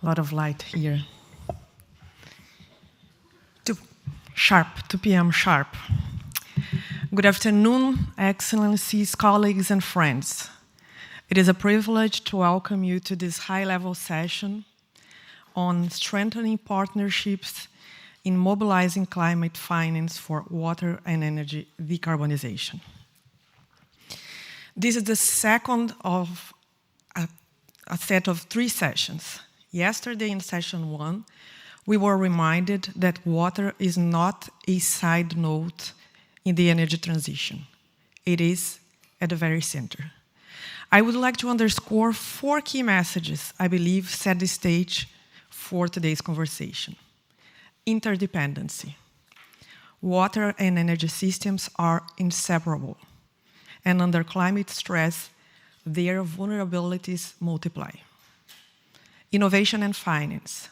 A lot of light here. 2 p.m. sharp. Good afternoon, Excellencies, colleagues, and friends. It is a privilege to welcome you to this high-level session on strengthening partnerships in mobilizing climate finance for water and energy decarbonization. This is the second of a set of 3 sessions. Yesterday in session 1, we were reminded that water is not a side note in the energy transition. It is at the very center. I would like to underscore 4 key messages I believe set the stage for today's conversation. Interdependency. Water and energy systems are inseparable, and under climate stress, their vulnerabilities multiply. Innovation and finance.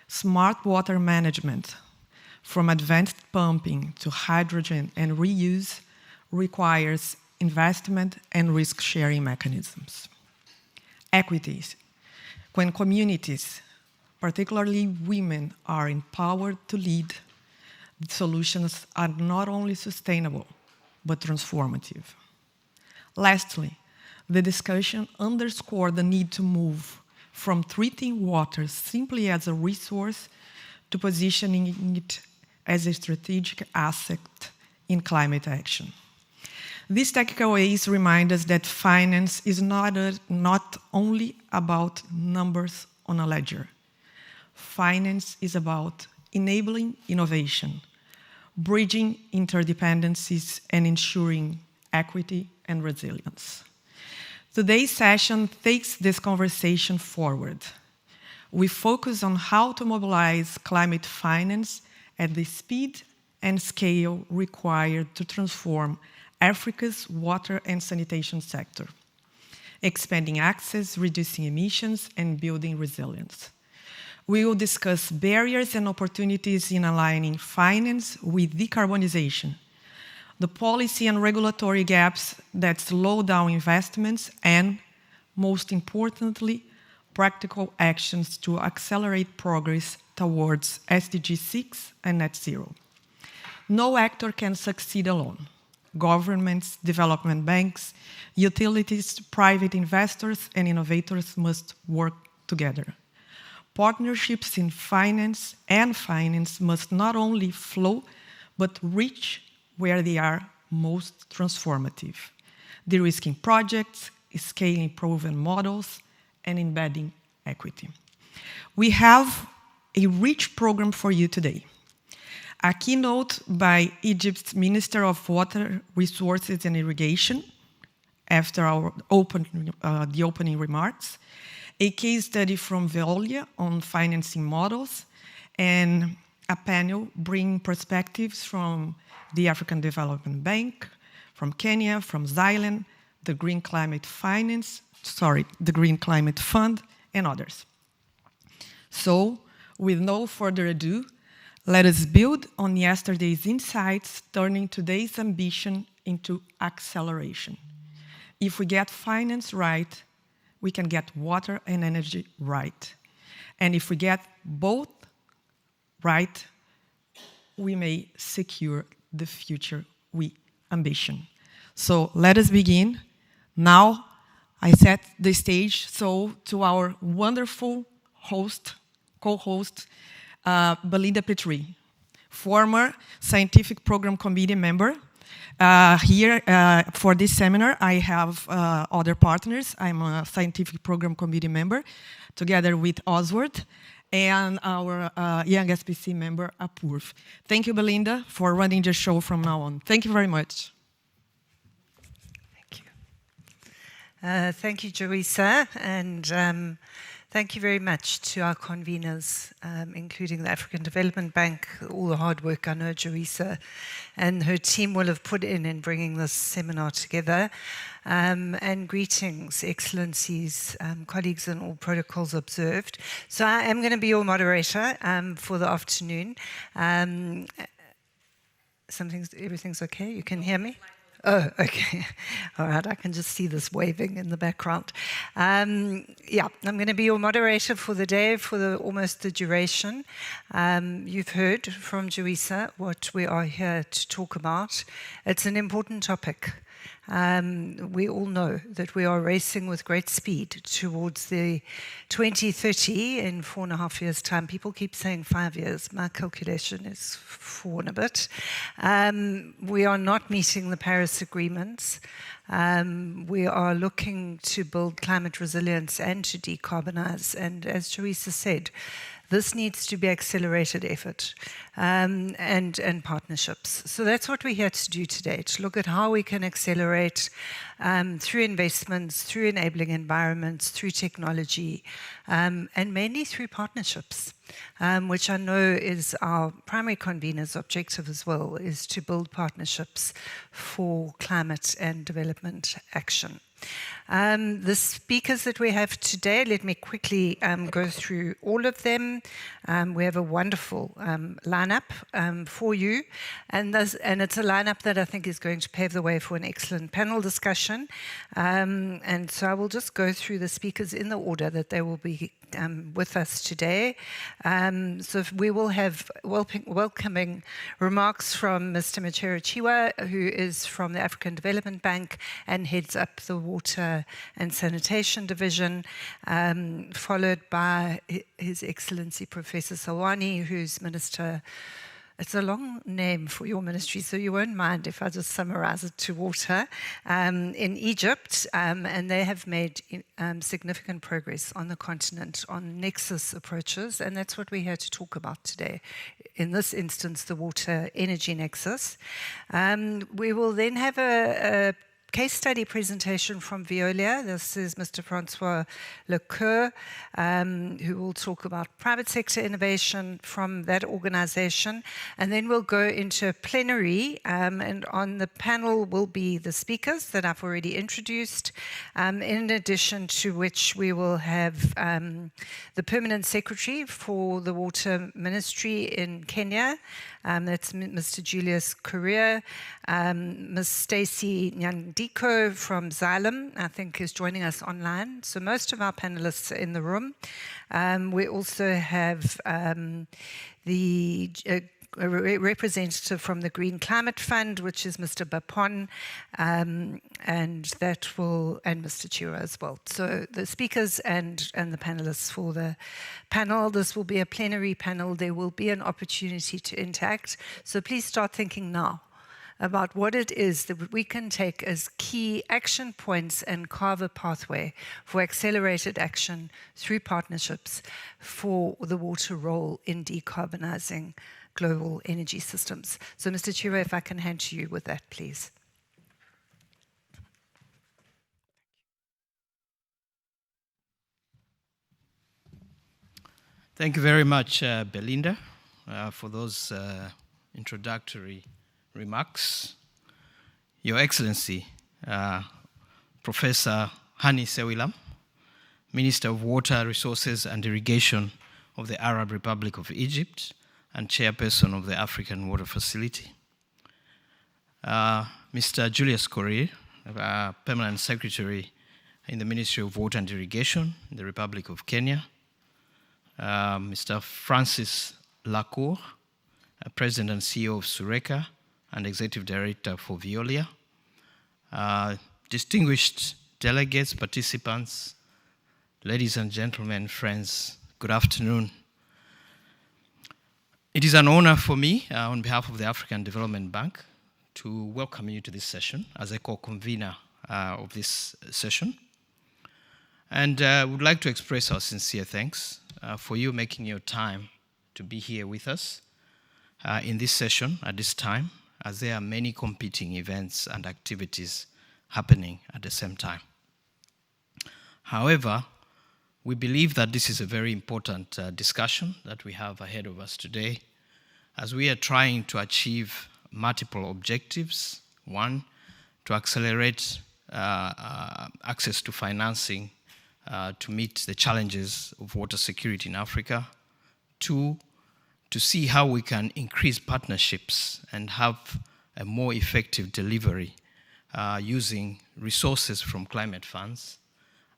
Smart water management, from advanced pumping to hydrogen and reuse, requires investment and risk-sharing mechanisms. Equities. When communities, particularly women, are empowered to lead, solutions are not only sustainable, but transformative. Lastly, the discussion underscored the need to move from treating water simply as a resource to positioning it as a strategic asset in climate action. These takeaways remind us that finance is not only about numbers on a ledger. Finance is about enabling innovation, bridging interdependencies, and ensuring equity and resilience. Today's session takes this conversation forward. We focus on how to mobilize climate finance at the speed and scale required to transform Africa's water and sanitation sector, expanding access, reducing emissions, and building resilience. We will discuss barriers and opportunities in aligning finance with decarbonization, the policy and regulatory gaps that slow down investments, and, most importantly, practical actions to accelerate progress towards SDG 6 and net zero. No actor can succeed alone. Governments, development banks, utilities, private investors, and innovators must work together. Partnerships in finance must not only flow, but reach where they are most transformative, de-risking projects, scaling proven models, and embedding equity. We have a rich program for you today. A keynote by Egypt's Minister of Water Resources and Irrigation after the opening remarks, a case study from Veolia on financing models, and a panel bringing perspectives from the African Development Bank, from Kenya, from Xylem, the Green Climate Fund, and others. So, with no further ado, let us build on yesterday's insights, turning today's ambition into acceleration. If we get finance right, we can get water and energy right. And if we get both right, we may secure the future we ambition. So let us begin. Now, I set the stage to our wonderful co-host, Belinda Petrie, former Scientific Program Committee member. Here, for this seminar, I have other partners. I'm a Scientific Program Committee member, together with Oswald, and our young SPC member, Apurv. Thank you, Belinda, for running the show from now on. Thank you very much. Thank you. Thank you, Jerisa, and thank you very much to our conveners, including the African Development Bank, all the hard work I know Jerisa and her team will have put in bringing this seminar together. And greetings, excellencies, colleagues, and all protocols observed. So I am going to be your moderator for the afternoon. Everything's okay? You can hear me? Oh, okay. All right, I can just see this waving in the background. Yeah, I'm going to be your moderator for the day, for almost the duration. You've heard from Joisa what we are here to talk about. It's an important topic. We all know that we are racing with great speed towards the 2030 in 4.5 years' time. People keep saying 5 years. My calculation is 4 and a bit. We are not meeting the Paris agreements. We are looking to build climate resilience and to decarbonize. And as Teresa said, this needs to be accelerated effort and partnerships. So that's what we're here to do today, to look at how we can accelerate through investments, through enabling environments, through technology, and mainly through partnerships, which I know is our primary convener's objective as well, is to build partnerships for climate and development action. The speakers that we have today, let me quickly go through all of them. We have a wonderful lineup for you, and it's a lineup that I think is going to pave the way for an excellent panel discussion. And so I will just go through the speakers in the order that they will be with us today. So we will have welcoming remarks from Mr. Machero Chiwa, who is from the African Development Bank and heads up the Water and Sanitation Division, followed by His Excellency Professor Salwani, who's Minister. It's a long name for your ministry, so you won't mind if I just summarize it to water, in Egypt, and they have made significant progress on the continent on nexus approaches, and that's what we're here to talk about today. In this instance, the water energy nexus. We will then have a case study presentation from Veolia. This is Mr. Francois Lecoeur, who will talk about private sector innovation from that organization. And then we'll go into a plenary, and on the panel will be the speakers that I've already introduced, in addition to which we will have the Permanent Secretary for the Water Ministry in Kenya, that's Mr. Julius Correa, Ms. Stacey Nyandiko from Xylem, I think is joining us online. So most of our panelists are in the room. We also have the a representative from the Green Climate Fund, which is Mr. Bapon, and Mr. Chira as well. So the speakers and the panelists for the panel. This will be a plenary panel. There will be an opportunity to interact. So please start thinking now about what it is that we can take as key action points and carve a pathway for accelerated action through partnerships for the water role in decarbonizing global energy systems. So Mr. Chira, if I can hand to you with that, please. Thank you very much, Belinda, for those introductory remarks. Your Excellency, Professor Hani Sewilam, Minister of Water, Resources and Irrigation of the Arab Republic of Egypt and Chairperson of the African Water Facility. Mr. Julius Correa, Permanent Secretary in the Ministry of Water and Irrigation in the Republic of Kenya. Mr. Francis Lacour, President and CEO of Sureka and Executive Director for Veolia. Distinguished delegates, participants, ladies and gentlemen, friends, good afternoon. It is an honor for me, on behalf of the African Development Bank, to welcome you to this session as a co-convener of this session. And would like to express our sincere thanks for you making your time to be here with us in this session at this time, as there are many competing events and activities happening at the same time. However, we believe that this is a very important discussion that we have ahead of us today, as we are trying to achieve multiple objectives. One, to accelerate access to financing to meet the challenges of water security in Africa. Two, to see how we can increase partnerships and have a more effective delivery using resources from climate funds,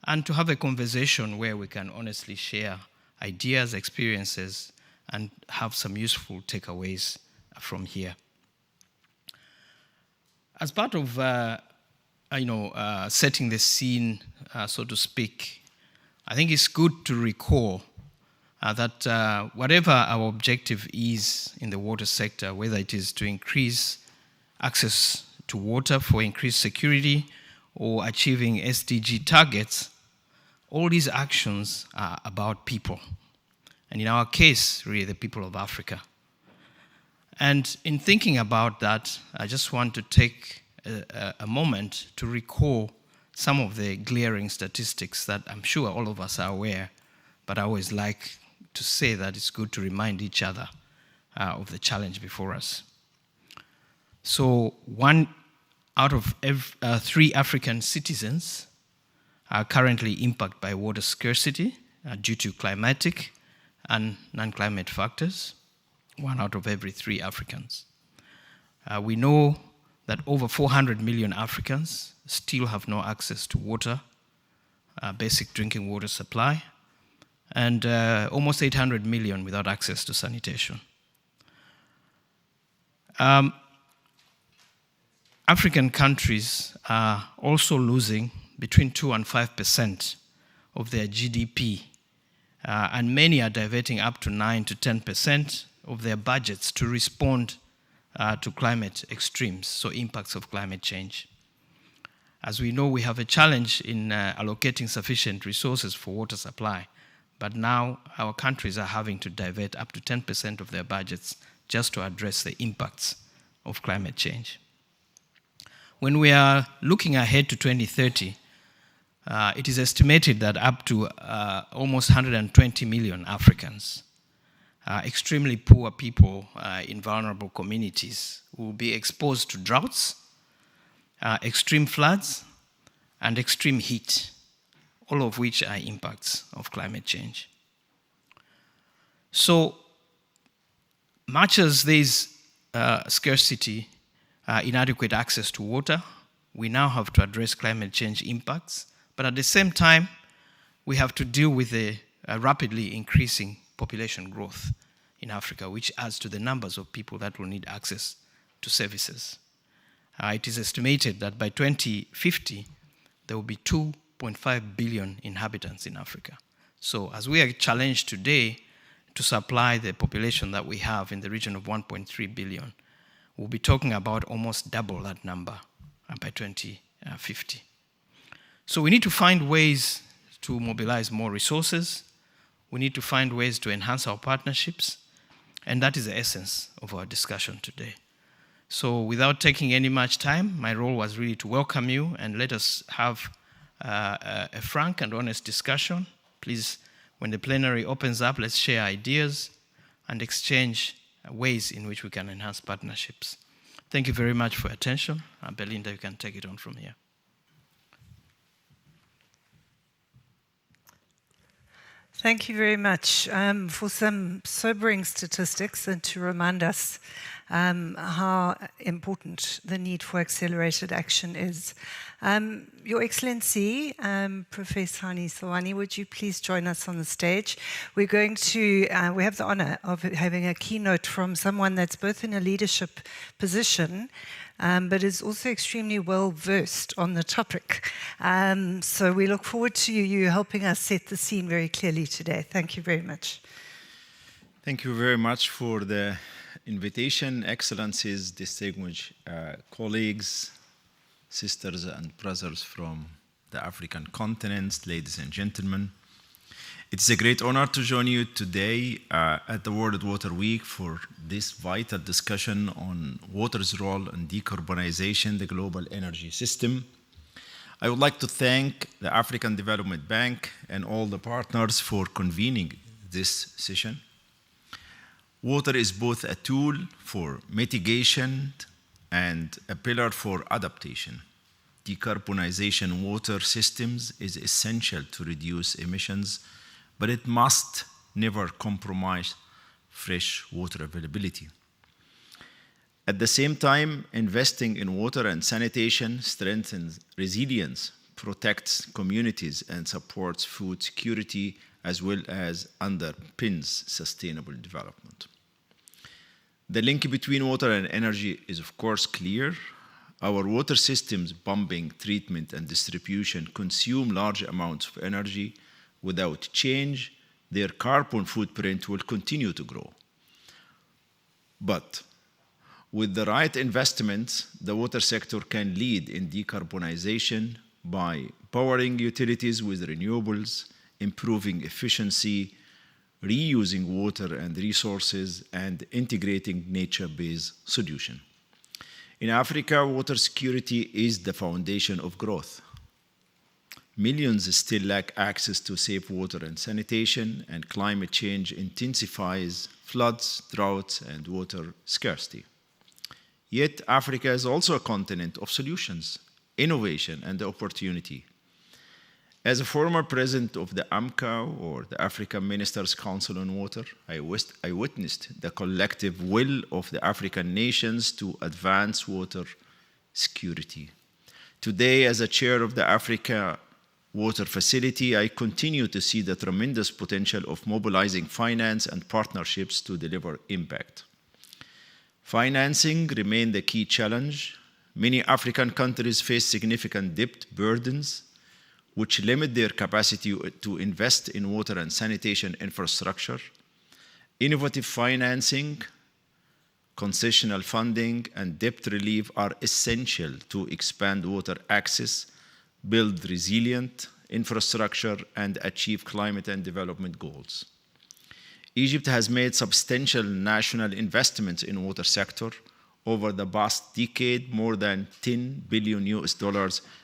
and to have a conversation where we can honestly share ideas, experiences, and have some useful takeaways from here. As part of setting the scene, so to speak, I think it's good to recall that whatever our objective is in the water sector, whether it is to increase access to water for increased security or achieving SDG targets, all these actions are about people. And in our case, really, the people of Africa. And in thinking about that, I just want to take a moment to recall some of the glaring statistics that I'm sure all of us are aware, but I always like to say that it's good to remind each other of the challenge before us. So 1 out of 3 African citizens are currently impacted by water scarcity due to climatic and non-climate factors. 1 out of every 3 Africans. We know that over 400 million Africans still have no access to water, basic drinking water supply, and almost 800 million without access to sanitation. African countries are also losing between 2 and 5% of their GDP, and many are diverting up to 9 to 10% of their budgets to respond to climate extremes, so impacts of climate change. As we know, we have a challenge in allocating sufficient resources for water supply, but now our countries are having to divert up to 10% of their budgets just to address the impacts of climate change. When we are looking ahead to 2030, it is estimated that up to almost 120 million Africans, extremely poor people in vulnerable communities, will be exposed to droughts, extreme floods, and extreme heat, all of which are impacts of climate change. So much as there is scarcity, inadequate access to water, we now have to address climate change impacts, but at the same time, we have to deal with the rapidly increasing population growth in Africa, which adds to the numbers of people that will need access to services. It is estimated that by 2050, there will be 2.5 billion inhabitants in Africa. So as we are challenged today to supply the population that we have in the region of 1.3 billion, we'll be talking about almost double that number by 2050. So we need to find ways to mobilize more resources. We need to find ways to enhance our partnerships. And that is the essence of our discussion today. So without taking any much time, my role was really to welcome you and let us have a frank and honest discussion. Please, when the plenary opens up, let's share ideas and exchange ways in which we can enhance partnerships. Thank you very much for your attention. Belinda, you can take it on from here. Thank you very much for some sobering statistics and to remind us how important the need for accelerated action is. Your Excellency, Professor Hani Sawani, would you please join us on the stage? We're going to, we have the honor of having a keynote from someone that's both in a leadership position but is also extremely well versed on the topic. So we look forward to you helping us set the scene very clearly today. Thank you very much. Thank you very much for the invitation, Excellencies, distinguished colleagues, sisters and brothers from the African continent, ladies and gentlemen. It's a great honor to join you today at the World Water Week for this vital discussion on water's role in decarbonization, the global energy system. I would like to thank the African Development Bank and all the partners for convening this session. Water is both a tool for mitigation and a pillar for adaptation. Decarbonization water systems is essential to reduce emissions, but it must never compromise fresh water availability. At the same time, investing in water and sanitation strengthens resilience, protects communities, and supports food security, as well as underpins sustainable development. The link between water and energy is, of course, clear. Our water systems, pumping, treatment, and distribution consume large amounts of energy. Without change, their carbon footprint will continue to grow. But with the right investments, the water sector can lead in decarbonization by powering utilities with renewables, improving efficiency, reusing water and resources, and integrating nature-based solutions. In Africa, water security is the foundation of growth. Millions still lack access to safe water and sanitation, and climate change intensifies floods, droughts, and water scarcity. Yet, Africa is also a continent of solutions, innovation, and opportunity. As a former president of the AMCAO, or the African Ministers' Council on Water, I witnessed the collective will of the African nations to advance water security. Today, as a chair of the Africa Water Facility, I continue to see the tremendous potential of mobilizing finance and partnerships to deliver impact. Financing remains the key challenge. Many African countries face significant debt burdens, which limit their capacity to invest in water and sanitation infrastructure. Innovative financing, concessional funding, and debt relief are essential to expand water access, build resilient infrastructure, and achieve climate and development goals. Egypt has made substantial national investments in water sector. Over the past decade, more than $10 billion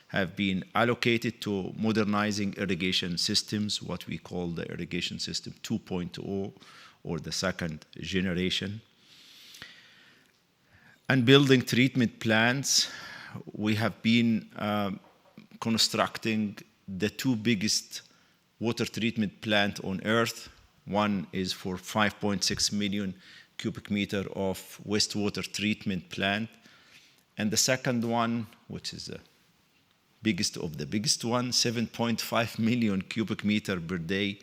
have been allocated to modernizing irrigation systems, what we call the irrigation system 2.0 or the second generation. And building treatment plants. We have been constructing the two biggest water treatment plants on earth. One is for 5.6 million cubic meter of wastewater treatment plant. And the second one, which is the biggest of the biggest one, 7.5 million cubic meter per day.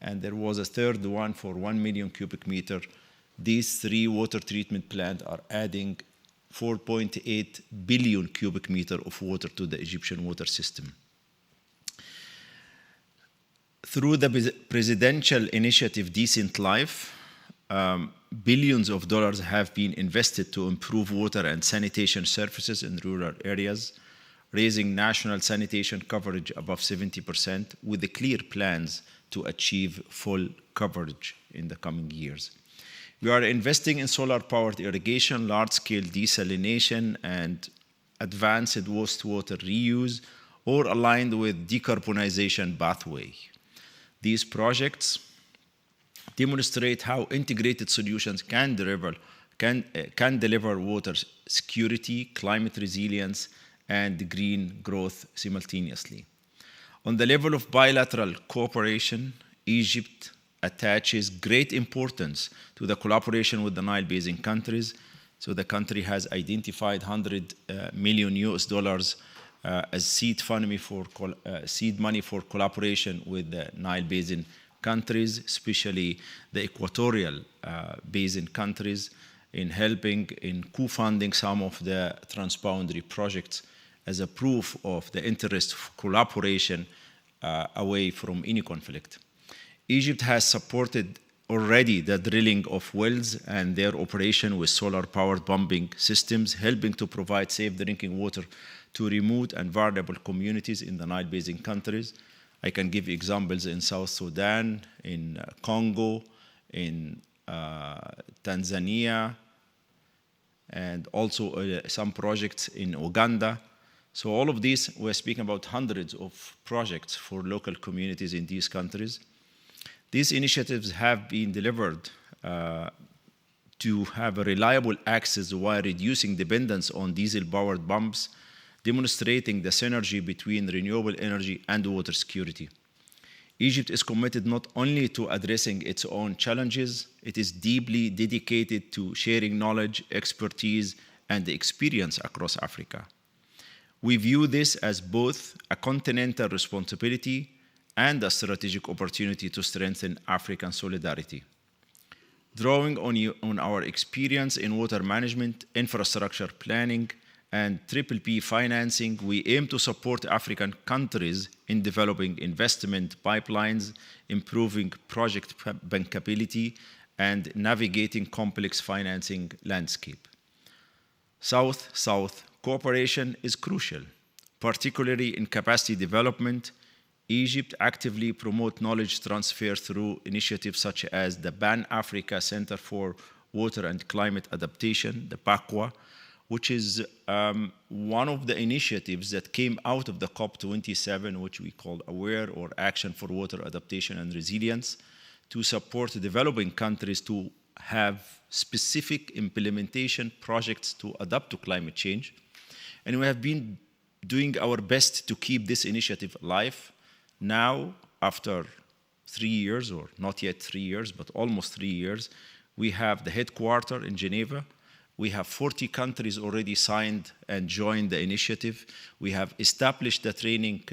And there was a third one for 1 million cubic meter. These three water treatment plants are adding 4.8 billion cubic meter of water to the Egyptian water system. Through the presidential initiative Decent Life, billions of dollars have been invested to improve water and sanitation services in rural areas, raising national sanitation coverage above 70% with the clear plans to achieve full coverage in the coming years. We are investing in solar-powered irrigation, large-scale desalination, and advanced wastewater reuse, or aligned with decarbonization pathway. These projects demonstrate how integrated solutions can deliver water security, climate resilience, and green growth simultaneously. On the level of bilateral cooperation, Egypt attaches great importance to the collaboration with the Nile Basin countries. So the country has identified $100 million as seed money for collaboration with the Nile Basin countries, especially the equatorial basin countries, in helping in co-funding some of the transboundary projects as a proof of the interest of collaboration away from any conflict. Egypt has supported already the drilling of wells and their operation with solar-powered pumping systems, helping to provide safe drinking water to remote and vulnerable communities in the Nile Basin countries. I can give examples in South Sudan, in Congo, in Tanzania, and also some projects in Uganda. So all of these, we're speaking about hundreds of projects for local communities in these countries. These initiatives have been delivered to have a reliable access while reducing dependence on diesel-powered pumps, demonstrating the synergy between renewable energy and water security. Egypt is committed not only to addressing its own challenges, it is deeply dedicated to sharing knowledge, expertise, and experience across Africa. We view this as both a continental responsibility and a strategic opportunity to strengthen African solidarity. Drawing on our experience in water management, infrastructure planning, and PPP financing, we aim to support African countries in developing investment pipelines, improving project bankability, and navigating complex financing landscape. South-South cooperation is crucial, particularly in capacity development. Egypt actively promotes knowledge transfer through initiatives such as the Pan-Africa Center for Water and Climate Adaptation, the PACWA, which is one of the initiatives that came out of the COP27, which we call AWARE, or Action for Water Adaptation and Resilience, to support developing countries to have specific implementation projects to adapt to climate change. And we have been doing our best to keep this initiative alive. Now, after 3 years, or not yet 3 years, but almost 3 years, we have the headquarters in Geneva. We have 40 countries already signed and joined the initiative. We have established the training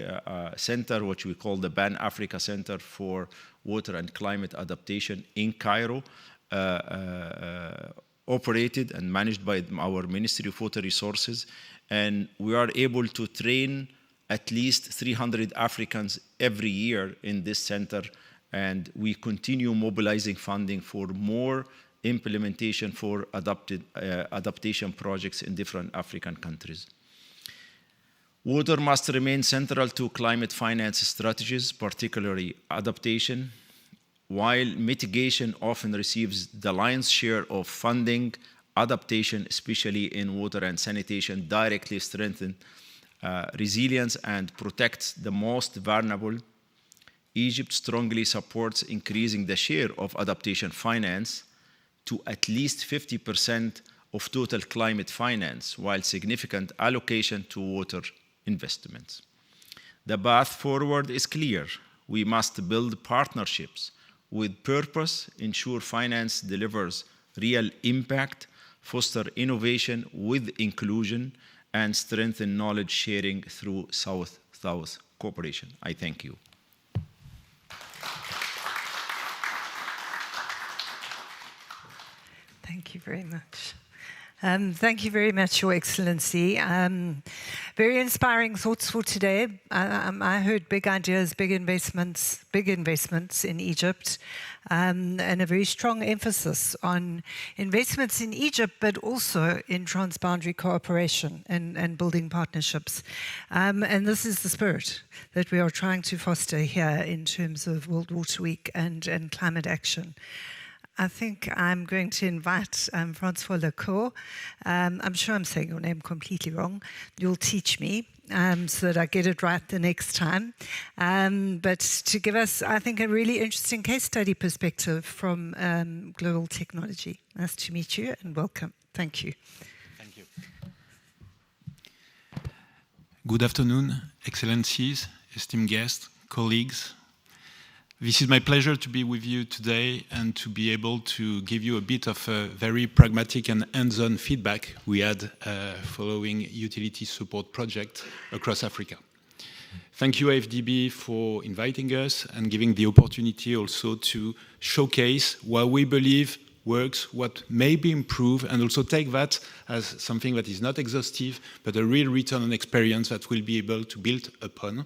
center, which we call the Pan-Africa Center for Water and Climate Adaptation in Cairo, operated and managed by our Ministry of Water Resources. And we are able to train at least 300 Africans every year in this center. And we continue mobilizing funding for more implementation for adaptation projects in different African countries. Water must remain central to climate finance strategies, particularly adaptation. While mitigation often receives the lion's share of funding, adaptation, especially in water and sanitation, directly strengthens resilience and protects the most vulnerable. Egypt strongly supports increasing the share of adaptation finance to at least 50% of total climate finance, while significant allocation to water investments. The path forward is clear. We must build partnerships with purpose, ensure finance delivers real impact, foster innovation with inclusion, and strengthen knowledge sharing through South-South cooperation. I thank you. Thank you very much. Thank you very much, Your Excellency. Very inspiring thoughts for today. I heard big ideas, big investments in Egypt, and a very strong emphasis on investments in Egypt, but also in transboundary cooperation and building partnerships. And this is the spirit that we are trying to foster here in terms of World Water Week and climate action. I think I'm going to invite Francois Lecour. I'm sure I'm saying your name completely wrong. You'll teach me so that I get it right the next time. But to give us, I think, a really interesting case study perspective from global technology. Nice to meet you and welcome. Thank you. Thank you. Good afternoon, Excellencies, esteemed guests, colleagues. This is my pleasure to be with you today and to be able to give you a bit of a very pragmatic and hands-on feedback we had following utility support project across Africa. Thank you, AFDB, for inviting us and giving the opportunity also to showcase what we believe works, what may be improved, and also take that as something that is not exhaustive, but a real return on experience that we'll be able to build upon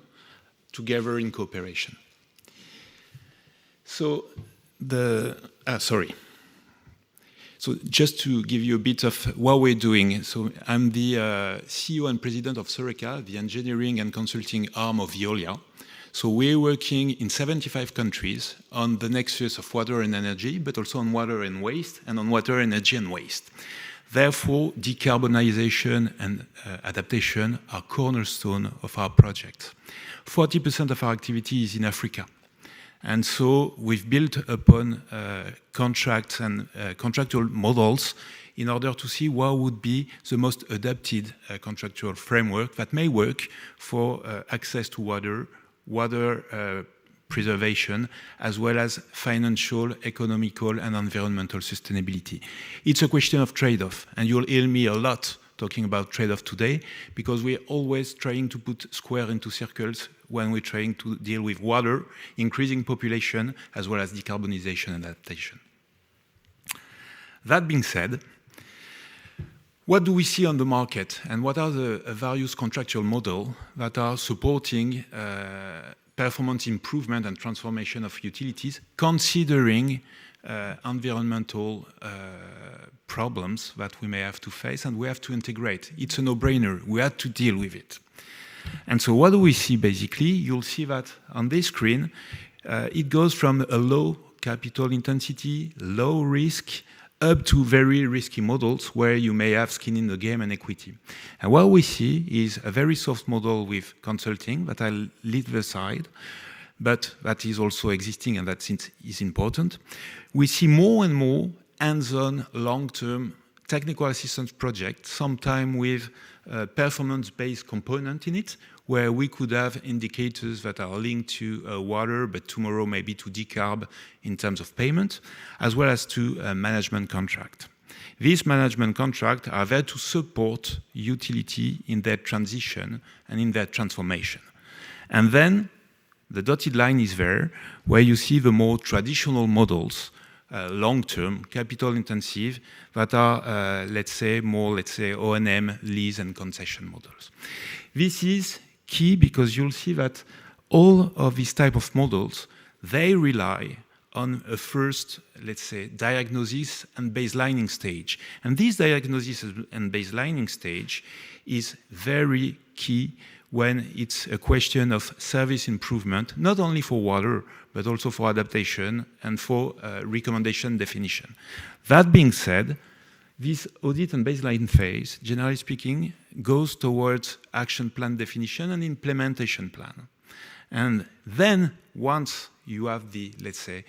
together in cooperation. So just to give you a bit of what we're doing. So I'm the CEO and president of Soreca, the engineering and consulting arm of Veolia. So we're working in 75 countries on the nexus of water and energy, but also on water and waste, and on water, energy, and waste. Therefore, decarbonization and adaptation are cornerstone of our project. 40% of our activity is in Africa. And so we've built upon contracts and contractual models in order to see what would be the most adapted contractual framework that may work for access to water preservation, as well as financial, economical, and environmental sustainability. It's a question of trade-off, and you'll hear me a lot talking about trade-off today, because we're always trying to put square into circles when we're trying to deal with water, increasing population, as well as decarbonization and adaptation. That being said, what do we see on the market, and what are the various contractual models that are supporting performance improvement and transformation of utilities, considering environmental problems that we may have to face and we have to integrate? It's a no-brainer. We have to deal with it. And so what do we see basically? You'll see that on this screen, it goes from a low capital intensity, low risk, up to very risky models where you may have skin in the game and equity. And what we see is a very soft model with consulting that I'll leave aside, but that is also existing and that is important. We see more and more hands-on, long-term technical assistance projects, sometimes with a performance-based component in it, where we could have indicators that are linked to water, but tomorrow maybe to decarb in terms of payment, as well as to a management contract. These management contracts are there to support utility in their transition and in their transformation. And then the dotted line is there, where you see the more traditional models, long-term, capital-intensive, that are, let's say, O&M, lease and concession models. This is key because you'll see that all of these type of models, they rely on a first, let's say, diagnosis and baselining stage. And this diagnosis and baselining stage is very key when it's a question of service improvement, not only for water, but also for adaptation and for recommendation definition. That being said, this audit and baseline phase, generally speaking, goes towards action plan definition and implementation plan. And then once you have the, let's say,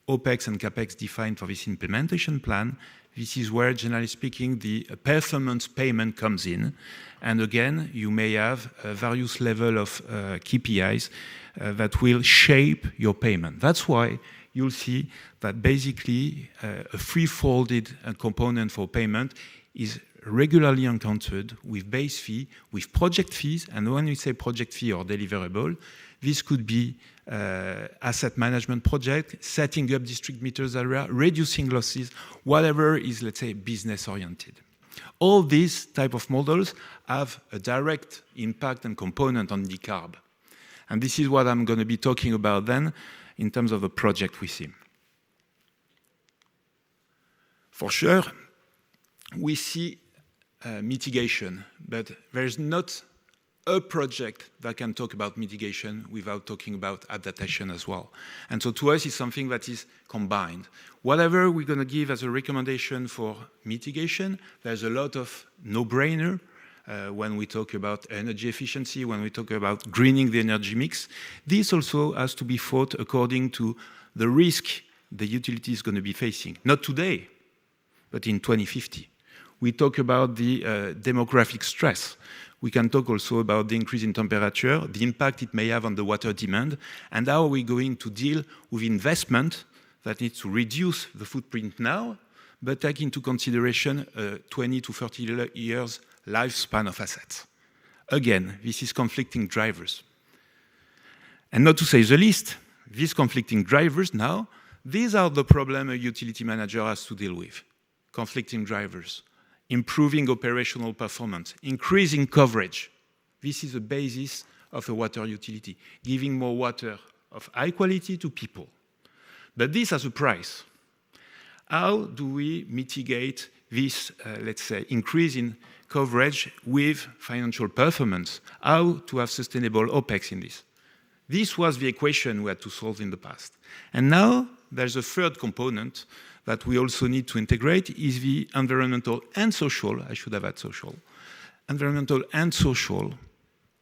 OPEX and CAPEX defined for this implementation plan, this is where, generally speaking, the performance payment comes in. And again, you may have various level of KPIs that will shape your payment. That's why you'll see that basically a three-folded component for payment is regularly encountered with base fee, with project fees. And when we say project fee or deliverable, this could be asset management project, setting up district meters area, reducing losses, whatever is, let's say, business-oriented. All these type of models have a direct impact and component on decarb. And this is what I'm going to be talking about then in terms of the project we see. For sure, we see mitigation, but there's not a project that can talk about mitigation without talking about adaptation as well. And so to us, it's something that is combined. Whatever we're going to give as a recommendation for mitigation, there's a lot of no-brainer when we talk about energy efficiency, when we talk about greening the energy mix. This also has to be thought according to the risk the utility is going to be facing. Not today, but in 2050. We talk about the demographic stress. We can talk also about the increase in temperature, the impact it may have on the water demand, and how are we going to deal with investment that needs to reduce the footprint now, but take into consideration 20 to 30 years lifespan of assets. Again, this is conflicting drivers. And not to say the least, these conflicting drivers now, these are the problem a utility manager has to deal with. Conflicting drivers. Improving operational performance, increasing coverage. This is the basis of a water utility, giving more water of high quality to people. But this has a price. How do we mitigate this, let's say, increase in coverage with financial performance? How to have sustainable OPEX in this? This was the equation we had to solve in the past. And now there's a third component that we also need to integrate is the environmental and social, I should have had social, environmental and social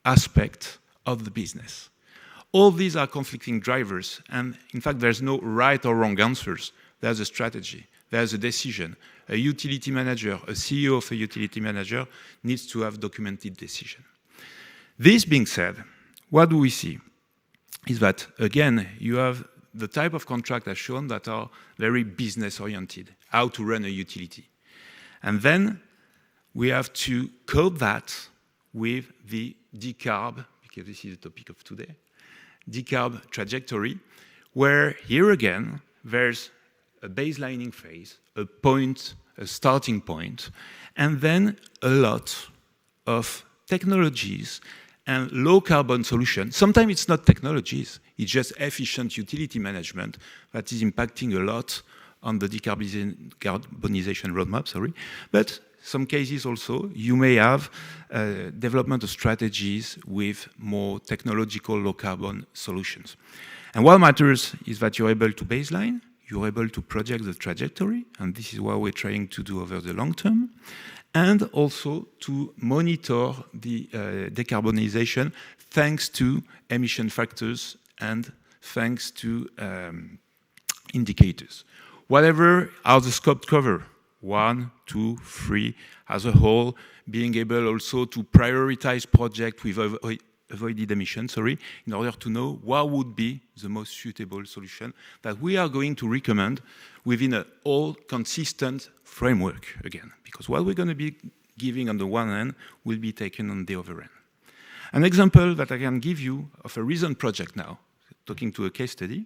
aspect of the business. All these are conflicting drivers, and in fact, there's no right or wrong answers. There's a strategy, there's a decision. A utility manager, a CEO of a utility manager needs to have documented decision. This being said, what do we see? is that, again, you have the type of contract as shown that are very business-oriented, how to run a utility. And then we have to code that with the decarb, because this is the topic of today, decarb trajectory, where here again, there's a baselining phase, a point, a starting point, and then a lot of technologies and low carbon solutions. Sometimes it's not technologies, it's just efficient utility management that is impacting a lot on the decarbonization roadmap, But some cases also, you may have development of strategies with more technological low carbon solutions. And what matters is that you're able to baseline, you're able to project the trajectory, and this is what we're trying to do over the long term, and also to monitor the decarbonization thanks to emission factors and thanks to indicators. Whatever are the scope cover, 1, 2, 3, as a whole, being able also to prioritize projects with avoided emissions, in order to know what would be the most suitable solution that we are going to recommend within an all consistent framework again. Because what we're going to be giving on the one hand will be taken on the other end. An example that I can give you of a recent project now, talking to a case study,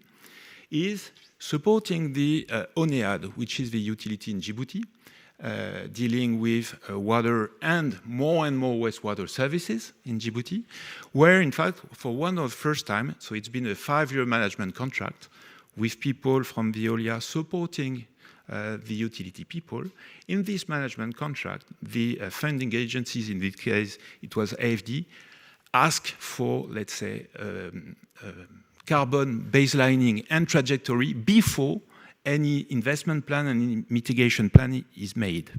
is supporting the ONEAD, which is the utility in Djibouti, dealing with water and more wastewater services in Djibouti, where in fact for one of the first time, so it's been a 5-year management contract with people from Veolia supporting the utility people. In this management contract, the funding agencies, in this case it was AFD, asked for, let's say, carbon baselining and trajectory before any investment plan and any mitigation plan is made.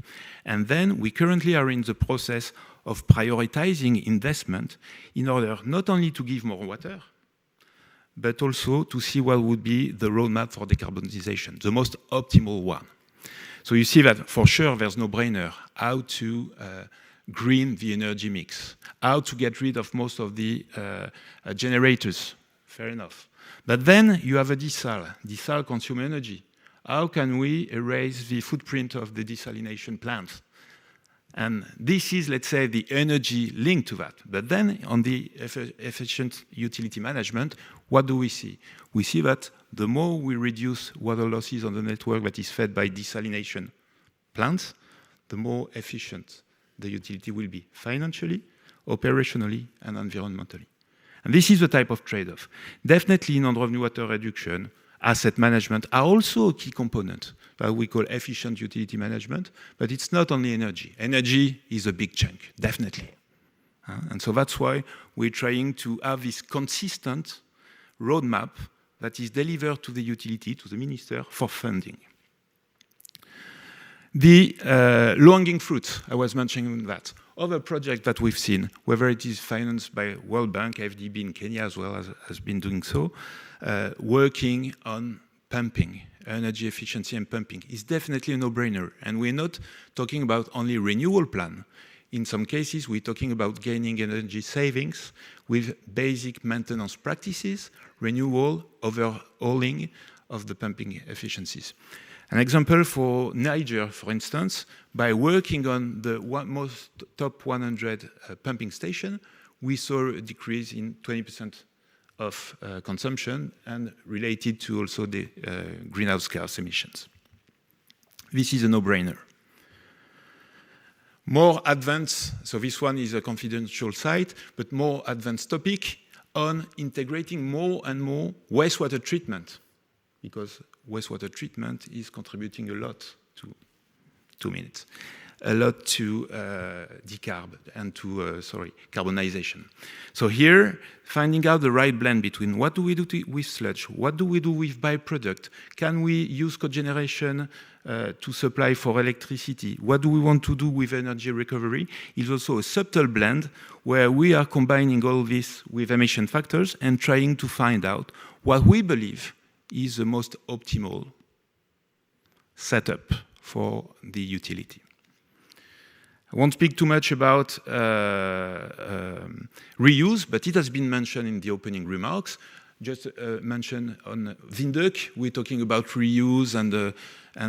And then we currently are in the process of prioritizing investment in order not only to give more water, but also to see what would be the roadmap for decarbonization, the most optimal one. So you see that for sure there's no brainer how to green the energy mix, how to get rid of most of the generators, fair enough. But then you have a desal. Desal consume energy. How can we erase the footprint of the desalination plants? And this is, let's say, the energy linked to that. But then on the efficient utility management, what do we see? We see that the more we reduce water losses on the network that is fed by desalination plants, the more efficient the utility will be financially, operationally, and environmentally. And this is the type of trade-off. Definitely non-revenue water reduction, asset management are also a key component that we call efficient utility management, but it's not only energy. Energy is a big chunk, definitely. And so that's why we're trying to have this consistent roadmap that is delivered to the utility, to the minister, for funding. The low-hanging fruit, I was mentioning that. Other projects that we've seen, whether it is financed by World Bank, FDB in Kenya as well has been doing so, working on pumping, energy efficiency and pumping is definitely a no-brainer. And we're not talking about only renewal plan. In some cases, we're talking about gaining energy savings with basic maintenance practices, renewal, overhauling of the pumping efficiencies. An example for Niger, for instance, by working on the most top 100 pumping station, we saw a decrease in 20% of consumption and related to also the greenhouse gas emissions. This is a no-brainer. More advanced, so this one is a confidential site, but more advanced topic on integrating more and more wastewater treatment, because wastewater treatment is contributing a lot to, 2 minutes, a lot to decarb and to, carbonization. So here, finding out the right blend between what do we do with sludge, what do we do with byproduct, can we use cogeneration to supply for electricity, what do we want to do with energy recovery, is also a subtle blend where we are combining all this with emission factors and trying to find out what we believe is the most optimal setup for the utility. I won't speak too much about reuse, but it has been mentioned in the opening remarks. just mention on Windhoek, we're talking about reuse and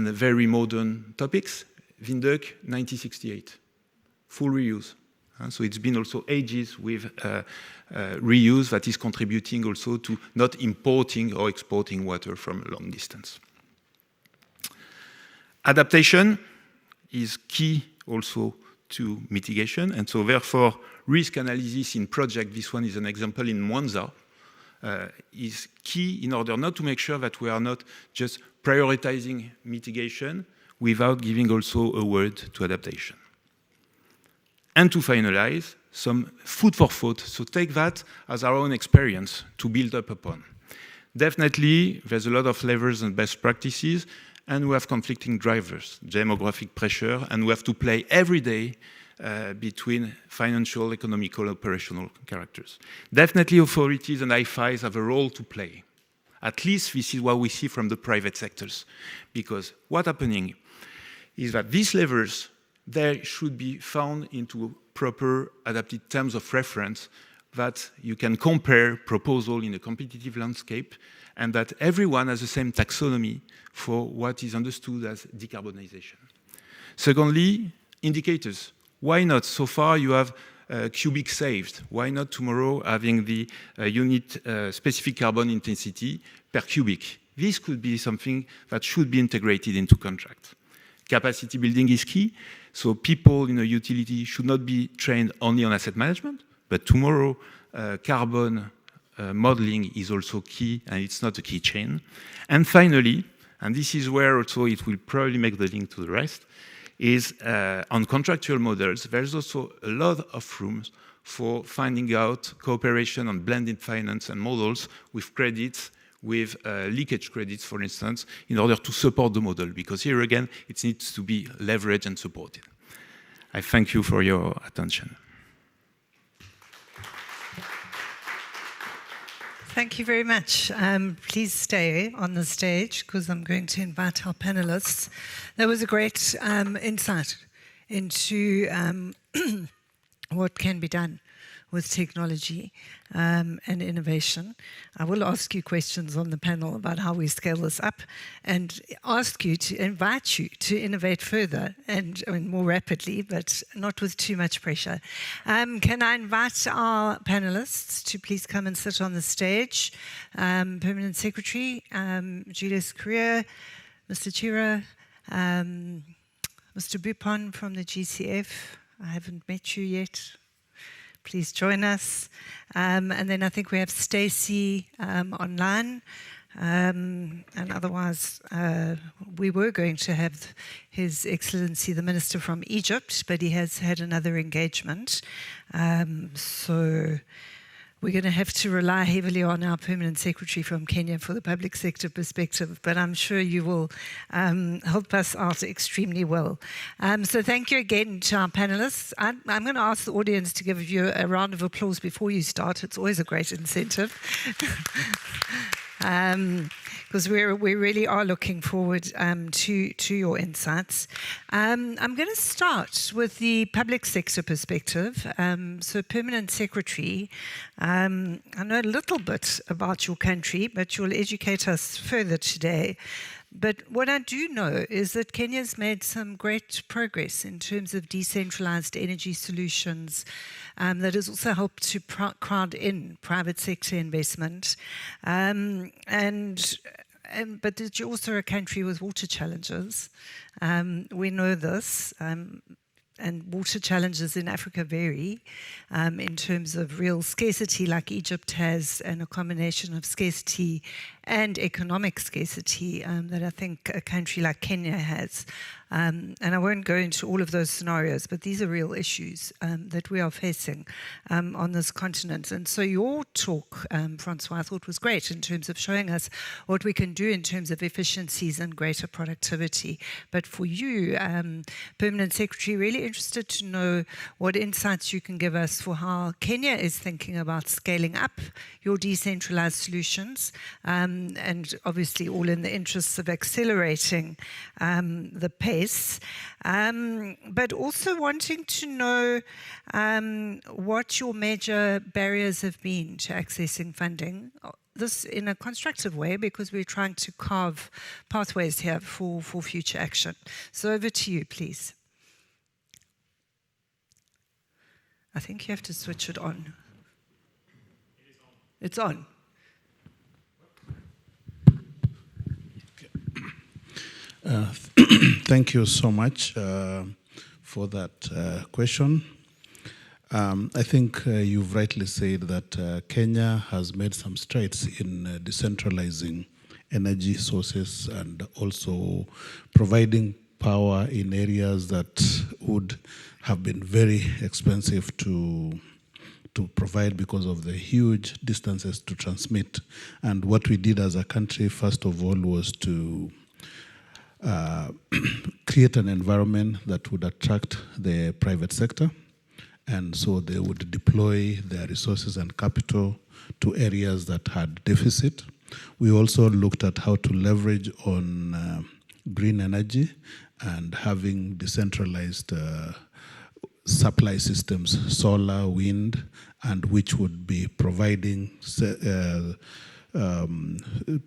very modern topics. Windhoek, 1968, full reuse. So it's been also ages with reuse that is contributing also to not importing or exporting water from a long distance. Adaptation is key also to mitigation, and so therefore risk analysis in project, this one is an example in Mwanza, is key in order not to make sure that we are not just prioritizing mitigation without giving also a word to adaptation. And to finalize, some food for thought, so take that as our own experience to build up upon. Definitely, there's a lot of levers and best practices, and we have conflicting drivers, demographic pressure, and we have to play every day between financial, economical, operational characters. Definitely authorities and IFIs have a role to play. At least this is what we see from the private sectors. Because what's happening is that these levers, they should be found into proper adapted terms of reference that you can compare proposal in a competitive landscape and that everyone has the same taxonomy for what is understood as decarbonization. Secondly, indicators. Why not? So far you have cubic saved. Why not tomorrow having the unit specific carbon intensity per cubic? This could be something that should be integrated into contract. Capacity building is key. So people in a utility should not be trained only on asset management, but tomorrow carbon modeling is also key, and it's not a key chain. And finally, and this is where also it will probably make the link to the rest, is on contractual models, there's also a lot of room for finding out cooperation on blended finance and models with credits, with leakage credits, for instance, in order to support the model, because here again, it needs to be leveraged and supported. I thank you for your attention. Thank you very much. Please stay on the stage because I'm going to invite our panelists. That was a great insight into what can be done with technology and innovation. I will ask you questions on the panel about how we scale this up and invite you to innovate further and more rapidly, but not with too much pressure. Can I invite our panelists to please come and sit on the stage? Permanent Secretary, Julius Correa, Mr. Chira, Mr. Bupon from the GCF. I haven't met you yet. Please join us. And then I think we have Stacey online. And otherwise, we were going to have His Excellency the Minister from Egypt, but he has had another engagement. So we're going to have to rely heavily on our Permanent Secretary from Kenya for the public sector perspective, but I'm sure you will help us out extremely well. So thank you again to our panelists. I'm going to ask the audience to give you a round of applause before you start. It's always a great incentive. Because we really are looking forward to your insights. I'm going to start with the public sector perspective. So Permanent Secretary, I know a little bit about your country, but you'll educate us further today. But what I do know is that Kenya's made some great progress in terms of decentralized energy solutions that has also helped to crowd in private sector investment. But it's also a country with water challenges. We know this. And water challenges in Africa vary in terms of real scarcity like Egypt has, and a combination of scarcity and economic scarcity that I think a country like Kenya has. And I won't go into all of those scenarios, but these are real issues that we are facing on this continent. And so your talk, Francois, I thought was great in terms of showing us what we can do in terms of efficiencies and greater productivity. But for you, Permanent Secretary, really interested to know what insights you can give us for how Kenya is thinking about scaling up your decentralized solutions, and obviously all in the interests of accelerating the pace, but also wanting to know what your major barriers have been to accessing funding. This in a constructive way, because we're trying to carve pathways here for future action. So over to you, please. I think you have to switch it on. It is on. It's on. Thank you so much for that question. I think you've rightly said that Kenya has made some strides in decentralizing energy sources and also providing power in areas that would have been very expensive to provide because of the huge distances to transmit. And what we did as a country, first of all, was to create an environment that would attract the private sector, and so they would deploy their resources and capital to areas that had deficit. We also looked at how to leverage on green energy and having decentralized supply systems, solar, wind, and which would be providing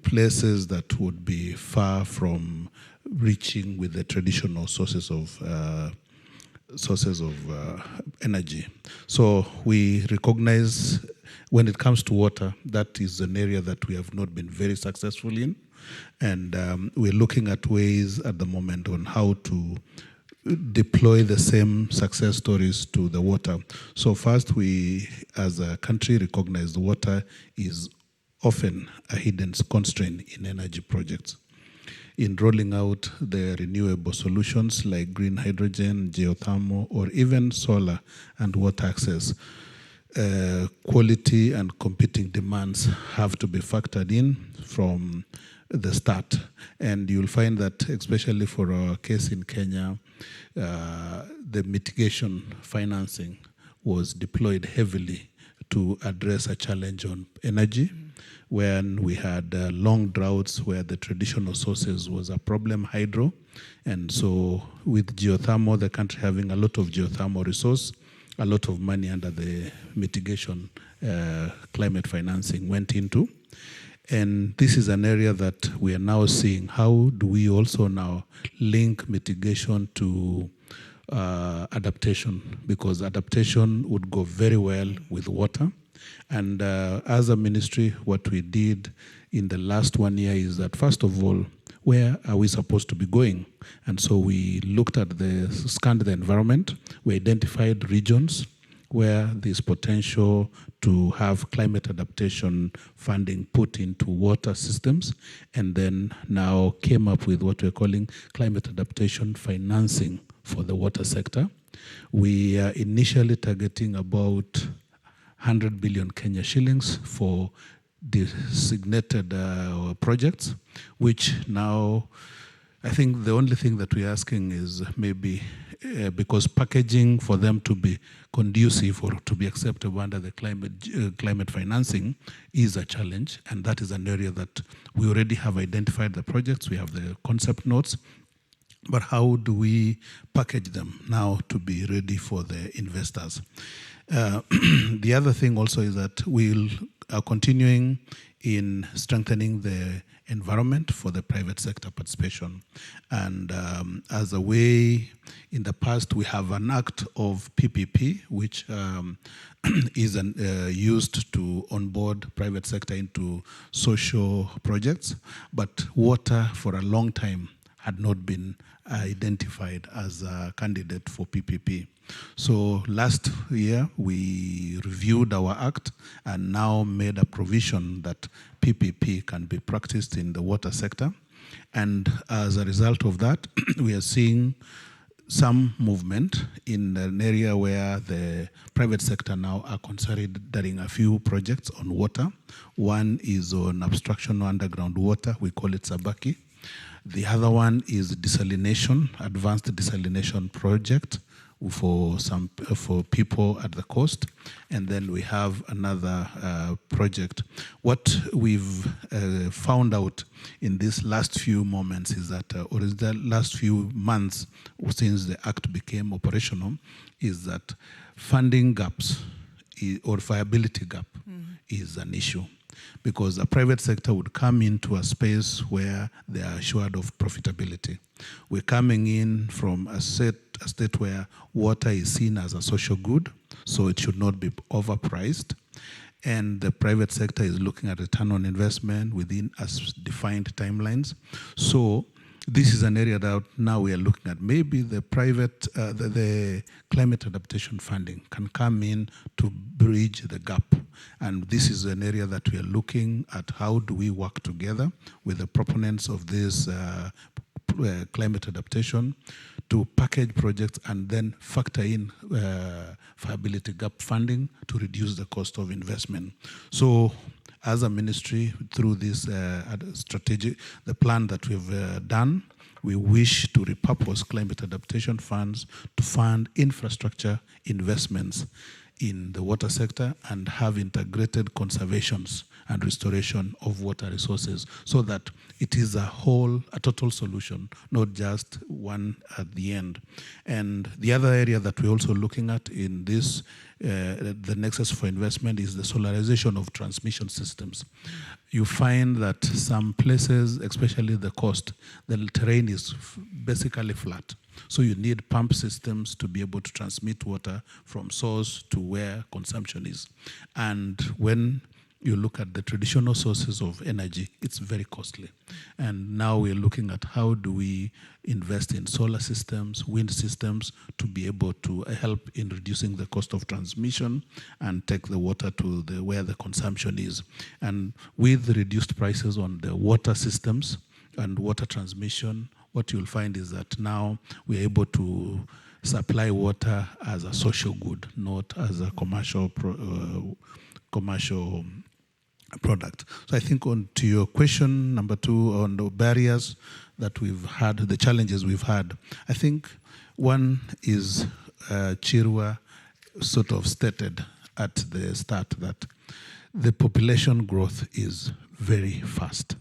places that would be far from reaching with the traditional sources of energy. So we recognize when it comes to water, that is an area that we have not been very successful in. And we're looking at ways at the moment on how to deploy the same success stories to the water. So first, we as a country recognize the water is often a hidden constraint in energy projects. In rolling out the renewable solutions like green hydrogen, geothermal, or even solar and water access, quality and competing demands have to be factored in from the start. And you'll find that, especially for our case in Kenya, the mitigation financing was deployed heavily to address a challenge on energy. When we had long droughts where the traditional sources was a problem, hydro. And so with geothermal, the country having a lot of geothermal resource, a lot of money under the mitigation climate financing went into. And this is an area that we are now seeing. How do we also now link mitigation to adaptation? Because adaptation would go very well with water. And as a ministry, what we did in the last 1 year is that, first of all, where are we supposed to be going? And so we looked at scanned the environment. We identified regions where there's potential to have climate adaptation funding put into water systems, and then now came up with what we're calling climate adaptation financing for the water sector. We are initially targeting about 100 billion Kenya shillings for designated projects, which now I think the only thing that we're asking is maybe because packaging for them to be conducive or to be acceptable under the climate financing is a challenge, and that is an area that we already have identified the projects, we have the concept notes, but how do we package them now to be ready for the investors? The other thing also is that we are continuing in strengthening the environment for the private sector participation. And as a way, in the past, we have an act of PPP, which is used to onboard private sector into social projects. But water, for a long time, had not been identified as a candidate for PPP. So last year, we reviewed our act and now made a provision that PPP can be practiced in the water sector. And as a result of that, we are seeing some movement in an area where the private sector now are considering a few projects on water. One is on abstraction underground water, we call it Sabaki. The other one is desalination, advanced desalination project, for people at the coast, and then we have another project. What we've found out in these last few moments is that, or is the last few months since the Act became operational, is that funding gaps or viability gap is an issue. Because the private sector would come into a space where they are assured of profitability. We're coming in from a state where water is seen as a social good, so it should not be overpriced. And the private sector is looking at return on investment within as defined timelines. So this is an area that now we are looking at. Maybe the private, the climate adaptation funding can come in to bridge the gap. And this is an area that we are looking at. How do we work together with the proponents of this climate adaptation to package projects and then factor in viability gap funding to reduce the cost of investment. So as a ministry, through this the plan that we've done, we wish to repurpose climate adaptation funds to fund infrastructure investments in the water sector and have integrated conservations and restoration of water resources so that it is a total solution, not just one at the end. And the other area that we're also looking at in this, the nexus for investment, is the solarization of transmission systems. You find that some places, especially the coast, the terrain is basically flat. So you need pump systems to be able to transmit water from source to where consumption is. And when you look at the traditional sources of energy, it's very costly. And now we're looking at how do we invest in solar systems, wind systems, to be able to help in reducing the cost of transmission and take the water to where the consumption is. And with the reduced prices on the water systems and water transmission, what you'll find is that now we're able to supply water as a social good, not as a commercial product. So I think to your question number 2 on the barriers that we've had, the challenges we've had, I think one is Chirwa sort of stated at the start that the population growth is very fast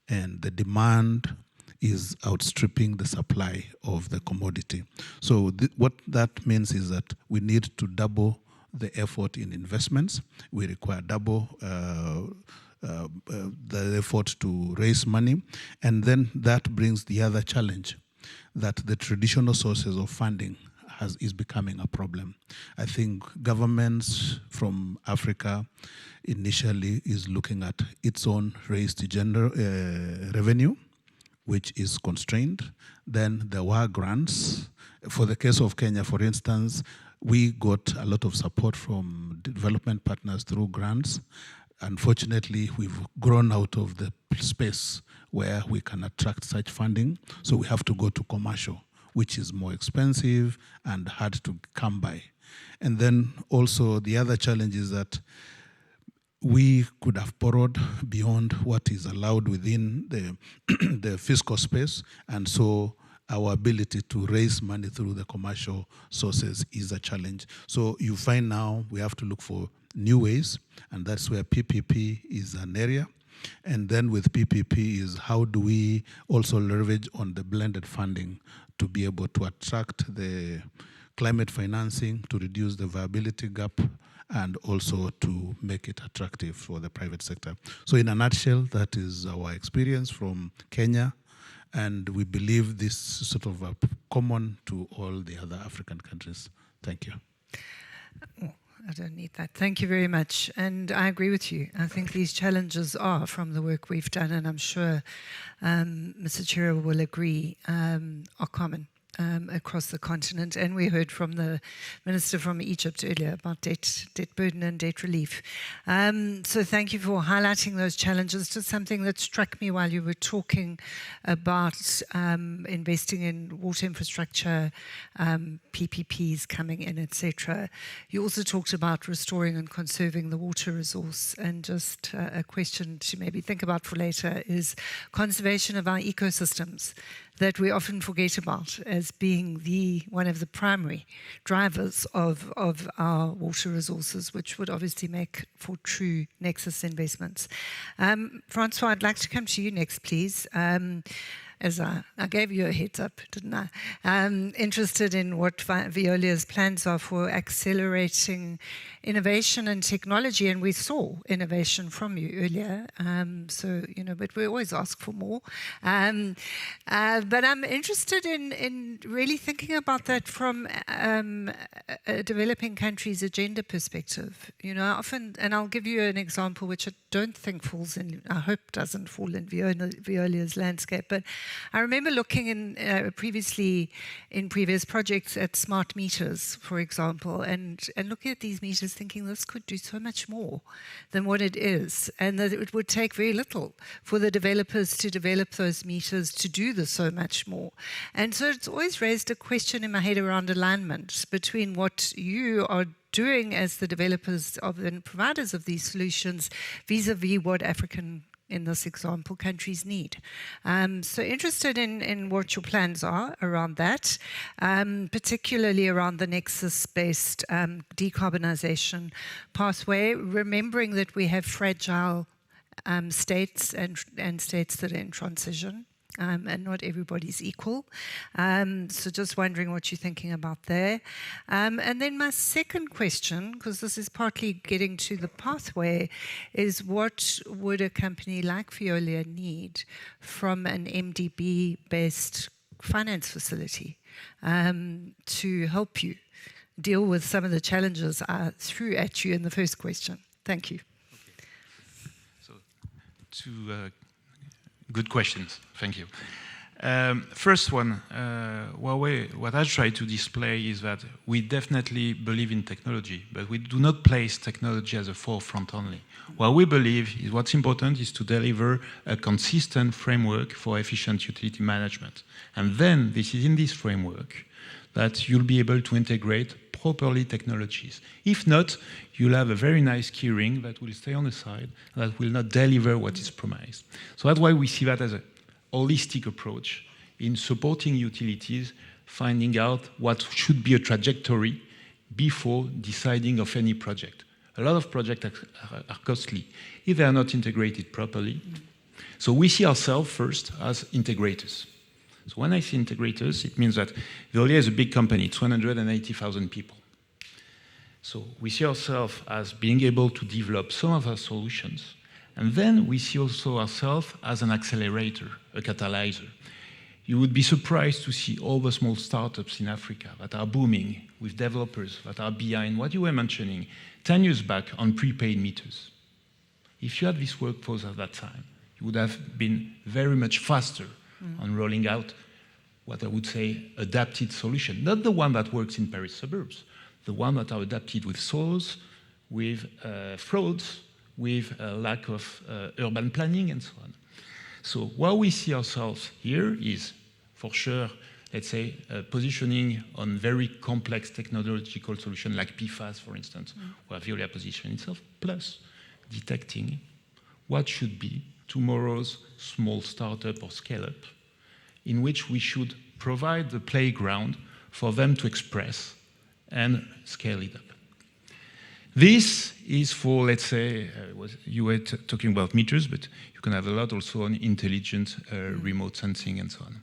and the demand is outstripping the supply of the commodity. So what that means is that we need to double the effort in investments. We require double the effort to raise money. And then that brings the other challenge, that the traditional sources of funding is becoming a problem. I think governments from Africa initially is looking at its own raised revenue, which is constrained. Then there were grants. For the case of Kenya, for instance, we got a lot of support from development partners through grants. Unfortunately, we've grown out of the space where we can attract such funding, so we have to go to commercial, which is more expensive and hard to come by. And then also the other challenge is that we could have borrowed beyond what is allowed within the fiscal space, and so our ability to raise money through the commercial sources is a challenge. So you find now we have to look for new ways, and that's where PPP is an area. And then with PPP is how do we also leverage on the blended funding to be able to attract the climate financing, to reduce the viability gap, and also to make it attractive for the private sector. So in a nutshell, that is our experience from Kenya, and we believe this is sort of common to all the other African countries. Thank you. Oh, I don't need that. Thank you very much. And I agree with you. I think these challenges are from the work we've done, and I'm sure Mr. Chair will agree, are common across the continent. And we heard from the Minister from Egypt earlier about debt burden and debt relief. So thank you for highlighting those challenges. Just something that struck me while you were talking about investing in water infrastructure, PPPs coming in, etc. You also talked about restoring and conserving the water resource. And just a question to maybe think about for later is conservation of our ecosystems. that we often forget about as being one of the primary drivers of our water resources, which would obviously make for true nexus investments. Francois, I'd like to come to you next, please. As I gave you a heads up, didn't I? Interested in what Veolia's plans are for accelerating innovation and technology, and we saw innovation from you earlier. But we always ask for more. But I'm interested in really thinking about that from a developing country's agenda perspective. Often, and I'll give you an example which I don't think falls in, I hope doesn't fall in Veolia's landscape, but I remember looking in previous projects at smart meters, for example, and looking at these meters thinking this could do so much more than what it is, and that it would take very little for the developers to develop those meters to do the so much more. And so it's always raised a question in my head around alignment between what you are doing as the developers and providers of these solutions vis-a-vis what African, in this example, countries need. So interested in what your plans are around that, particularly around the nexus-based decarbonization pathway, remembering that we have fragile states and states that are in transition. And not everybody's equal. So just wondering what you're thinking about there. And then my second question, because this is partly getting to the pathway, is what would a company like Veolia need from an MDB-based finance facility to help you deal with some of the challenges I threw at you in the first question? Thank you. Okay. So good questions. Thank you. First one, what I try to display is that we definitely believe in technology, but we do not place technology as a forefront only. What we believe is what's important is to deliver a consistent framework for efficient utility management. And then this is in this framework that you'll be able to integrate properly technologies. If not, you'll have a very nice keyring that will stay on the side, that will not deliver what is promised. So that's why we see that as a holistic approach in supporting utilities, finding out what should be a trajectory before deciding of any project. A lot of projects are costly if they are not integrated properly. So we see ourselves first as integrators. So when I say integrators, it means that Veolia is a big company, it's 180,000 people. So we see ourselves as being able to develop some of our solutions, and then we see also ourselves as an accelerator, a catalyzer. You would be surprised to see all the small startups in Africa that are booming with developers that are behind what you were mentioning 10 years back on prepaid meters. If you had this workforce at that time, you would have been very much faster on rolling out what I would say adapted solution, not the one that works in Paris suburbs, the one that are adapted with soils, with frauds, with a lack of urban planning and so on. So what we see ourselves here is, for sure, let's say, positioning on very complex technological solutions like PFAS, for instance, where Veolia positions itself, plus detecting what should be tomorrow's small startup or scale-up, in which we should provide the playground for them to express and scale it up. This is for, let's say, you were talking about meters, but you can have a lot also on intelligent remote sensing and so on.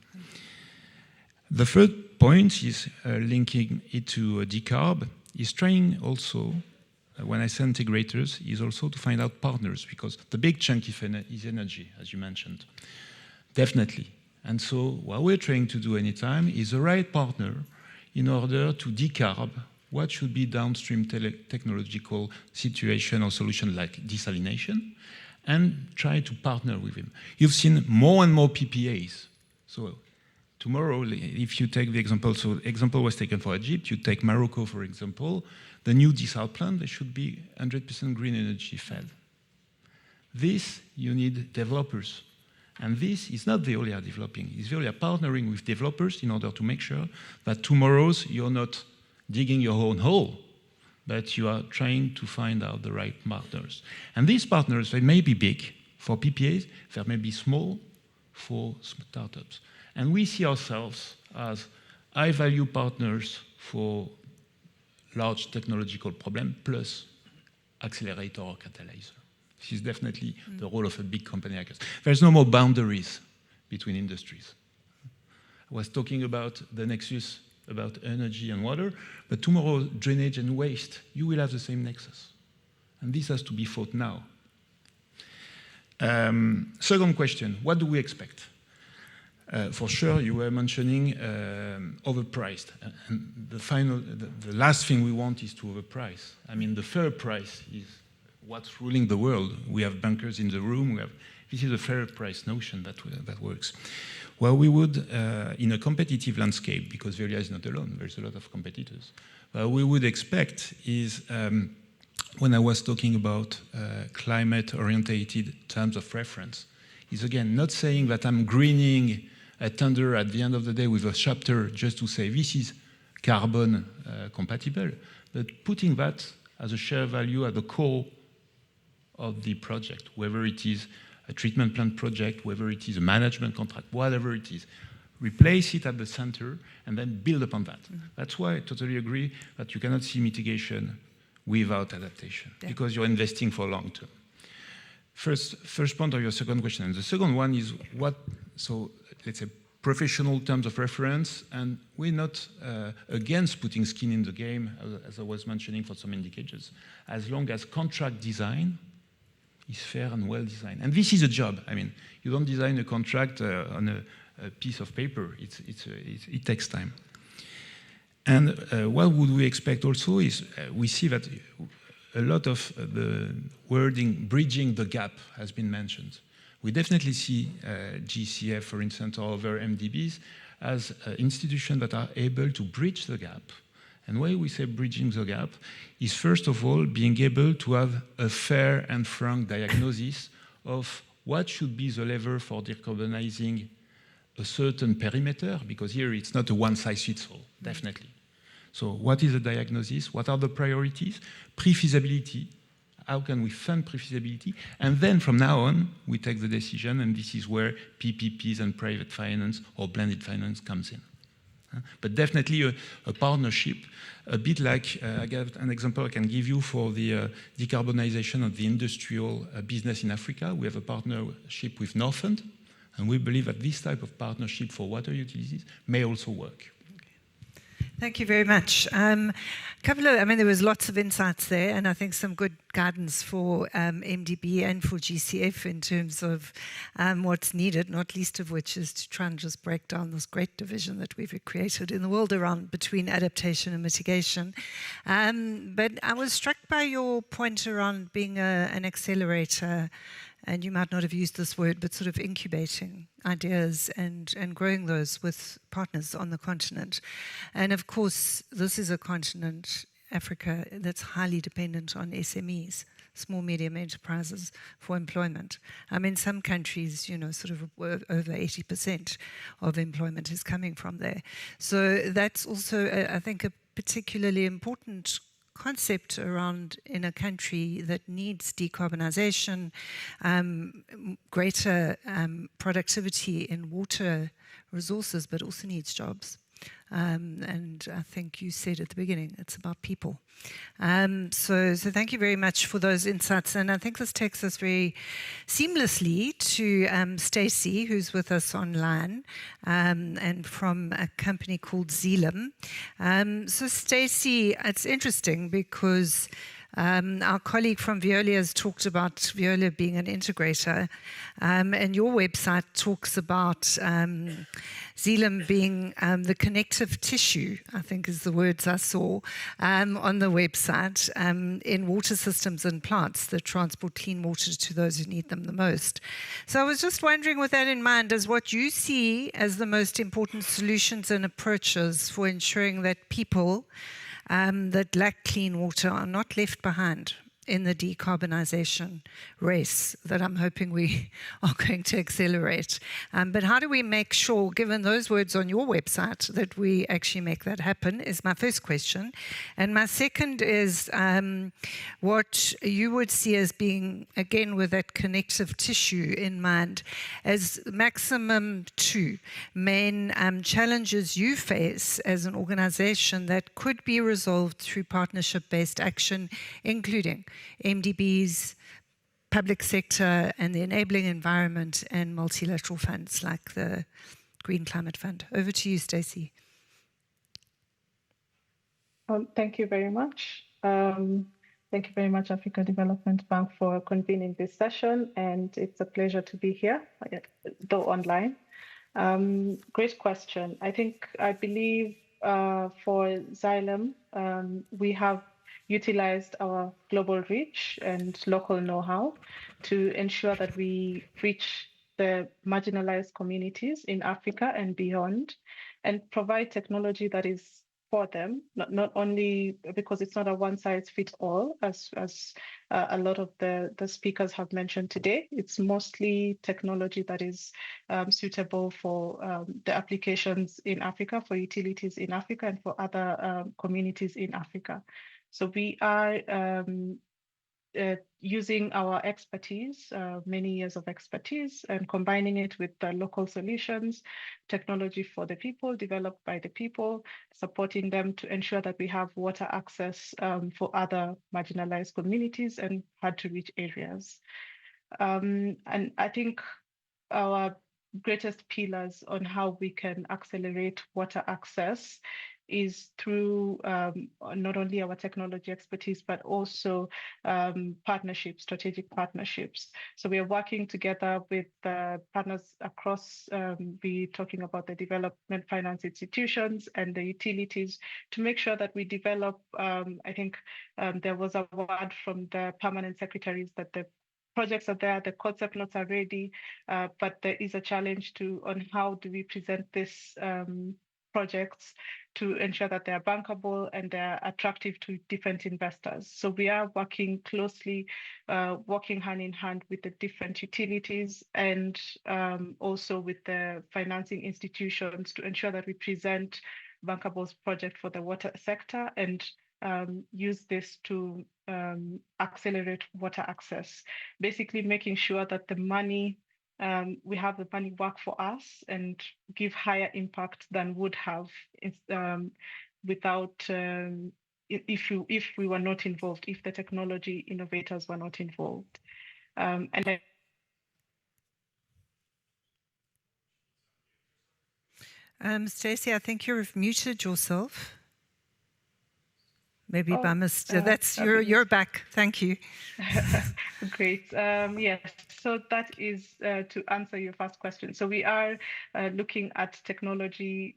The third point is linking it to decarb, is trying also, when I say integrators, is also to find out partners, because the big chunk is energy, as you mentioned. Definitely. And so what we're trying to do anytime is the right partner in order to decarb what should be downstream technological situation or solution like desalination, and try to partner with him. You've seen more and more PPAs. So tomorrow, if you take the example, so the example was taken for Egypt, you take Morocco, for example, the new desal plant, they should be 100% green energy fed. This, you need developers. And this is not Veolia developing, it's Veolia partnering with developers in order to make sure that tomorrow's you're not digging your own hole, but you are trying to find out the right partners. And these partners, they may be big for PPAs, they may be small for startups. And we see ourselves as high-value partners for large technological problem plus accelerator or catalyzer. This is definitely the role of a big company like us. There's no more boundaries between industries. I was talking about the nexus about energy and water, but tomorrow, drainage and waste, you will have the same nexus. And this has to be thought now. Second question, what do we expect? For sure, you were mentioning overpriced. And the last thing we want is to overprice. I mean, the fair price is what's ruling the world. We have bankers in the room. This is a fair price notion that works. Well, we would, in a competitive landscape, because Veolia is not alone, there's a lot of competitors, we would expect is, when I was talking about climate-orientated terms of reference, is again not saying that I'm greening a tender at the end of the day with a chapter just to say this is carbon compatible, but putting that as a share value at the core of the project, whether it is a treatment plant project, whether it is a management contract, whatever it is. Replace it at the center and then build upon that. That's why I totally agree that you cannot see mitigation without adaptation, because you're investing for long term. First point of your second question, and the second one is so let's say professional terms of reference, and we're not against putting skin in the game, as I was mentioning for some indicators, as long as contract design is fair and well designed. And this is a job. I mean, you don't design a contract on a piece of paper. It takes time. And what would we expect also is we see that a lot of the wording, bridging the gap, has been mentioned. We definitely see GCF, for instance, or other MDBs as institutions that are able to bridge the gap. And why we say bridging the gap is, first of all, being able to have a fair and frank diagnosis of what should be the lever for decarbonizing a certain perimeter, because here it's not a one-size-fits-all, definitely. So what is the diagnosis? What are the priorities? Pre-feasibility. How can we fund pre-feasibility? And then from now on, we take the decision, and this is where PPPs and private finance or blended finance comes in. But definitely a partnership, a bit like, I got an example I can give you for the decarbonization of the industrial business in Africa. We have a partnership with Northend, and we believe that this type of partnership for water utilities may also work. Thank you very much. There was lots of insights there, and I think some good guidance for MDB and for GCF in terms of what's needed, not least of which is to try and just break down this great division that we've created in the world around between adaptation and mitigation. But I was struck by your point around being an accelerator, and you might not have used this word, but sort of incubating ideas and growing those with partners on the continent. And of course, this is a continent, Africa, that's highly dependent on SMEs, small, medium enterprises, for employment. In some countries, sort of over 80% of employment is coming from there. So that's also, I think, a particularly important concept around in a country that needs decarbonization, greater productivity in water resources, but also needs jobs. And I think you said at the beginning, it's about people. So thank you very much for those insights. And I think this takes us very seamlessly to Stacey, who's with us online, and from a company called Xylem. So Stacey, it's interesting because our colleague from Veolia has talked about Veolia being an integrator, and your website talks about Xylem being the connective tissue, I think is the words I saw on the website, in water systems and plants that transport clean water to those who need them the most. So I was just wondering, with that in mind, as what you see as the most important solutions and approaches for ensuring that people that lack clean water are not left behind in the decarbonization race that I'm hoping we are going to accelerate. But how do we make sure, given those words on your website, that we actually make that happen is my first question. And my second is what you would see as being, again, with that connective tissue in mind, as maximum 2 main challenges you face as an organization that could be resolved through partnership-based action, including MDBs, public sector, and the enabling environment, and multilateral funds like the Green Climate Fund. Over to you, Stacey. Thank you very much. Thank you very much, Africa Development Bank, for convening this session, and it's a pleasure to be here, though online. Great question. I believe for Xylem, we have utilized our global reach and local know-how to ensure that we reach the marginalized communities in Africa and beyond, and provide technology that is for them, not only because it's not a one-size-fits-all, as a lot of the speakers have mentioned today. It's mostly technology that is suitable for the applications in Africa, for utilities in Africa, and for other communities in Africa. So we are using our expertise, many years of expertise, and combining it with the local solutions, technology for the people, developed by the people, supporting them to ensure that we have water access for other marginalized communities and hard-to-reach areas. And I think our greatest pillars on how we can accelerate water access is through not only our technology expertise, but also partnerships, strategic partnerships. So we are working together with partners across, we're talking about the development finance institutions and the utilities, to make sure that we develop, I think there was a word from the permanent secretaries that the projects are there, the concept notes are ready, but there is a challenge on how do we present this projects to ensure that they're bankable and they're attractive to different investors. So we are working closely, working hand in hand with the different utilities and also with the financing institutions to ensure that we present bankable project for the water sector and use this to accelerate water access, basically making sure that the money, we have the money work for us and give higher impact than would have without, if we were not involved, if the technology innovators were not involved. Stacey, I think you've muted yourself. Maybe by mistake. That's you're back. Thank you. Great. Yes. So that is to answer your first question. So we are looking at technology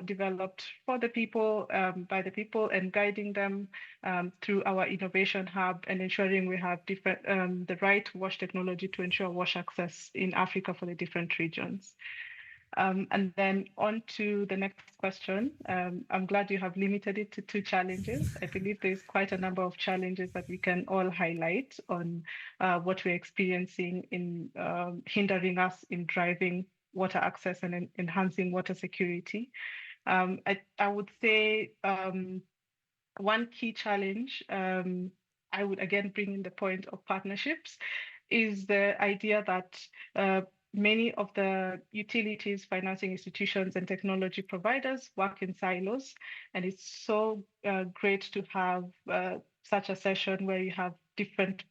developed for the people, by the people, and guiding them through our innovation hub and ensuring we have different the right wash technology to ensure wash access in Africa for the different regions. And then on to the next question. I'm glad you have limited it to 2 challenges. I believe there's quite a number of challenges that we can all highlight on what we're experiencing in hindering us in driving water access and enhancing water security. I would say one key challenge, I would again bring in the point of partnerships, is the idea that many of the utilities, financing institutions, and technology providers work in silos. And it's so great to have such a session where you have different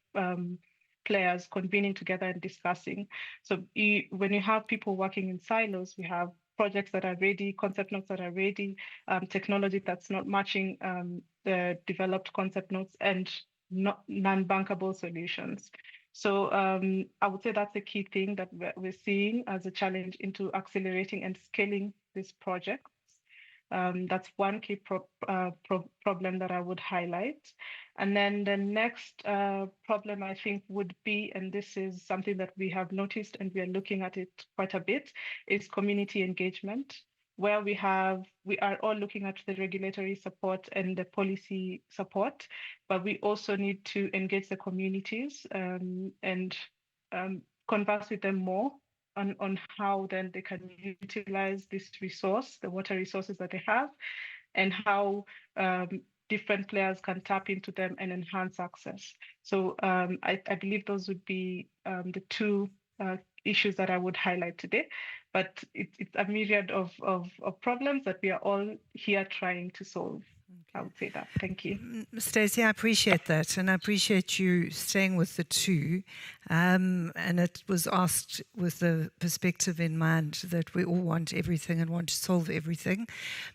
players convening together and discussing. So when you have people working in silos, we have projects that are ready, concept notes that are ready, technology that's not matching the developed concept notes, and non-bankable solutions. So I would say that's a key thing that we're seeing as a challenge into accelerating and scaling these projects. That's one key problem that I would highlight. And then the next problem, I think, would be, and this is something that we have noticed and we are looking at it quite a bit, is community engagement. where we are all looking at the regulatory support and the policy support, but we also need to engage the communities and converse with them more on how then they can utilize this resource, the water resources that they have, and how different players can tap into them and enhance access. So I believe those would be the two issues that I would highlight today. But it's a myriad of problems that we are all here trying to solve. I would say that. Thank you. Stacey, I appreciate that, and I appreciate you staying with the two. And it was asked with the perspective in mind that we all want everything and want to solve everything,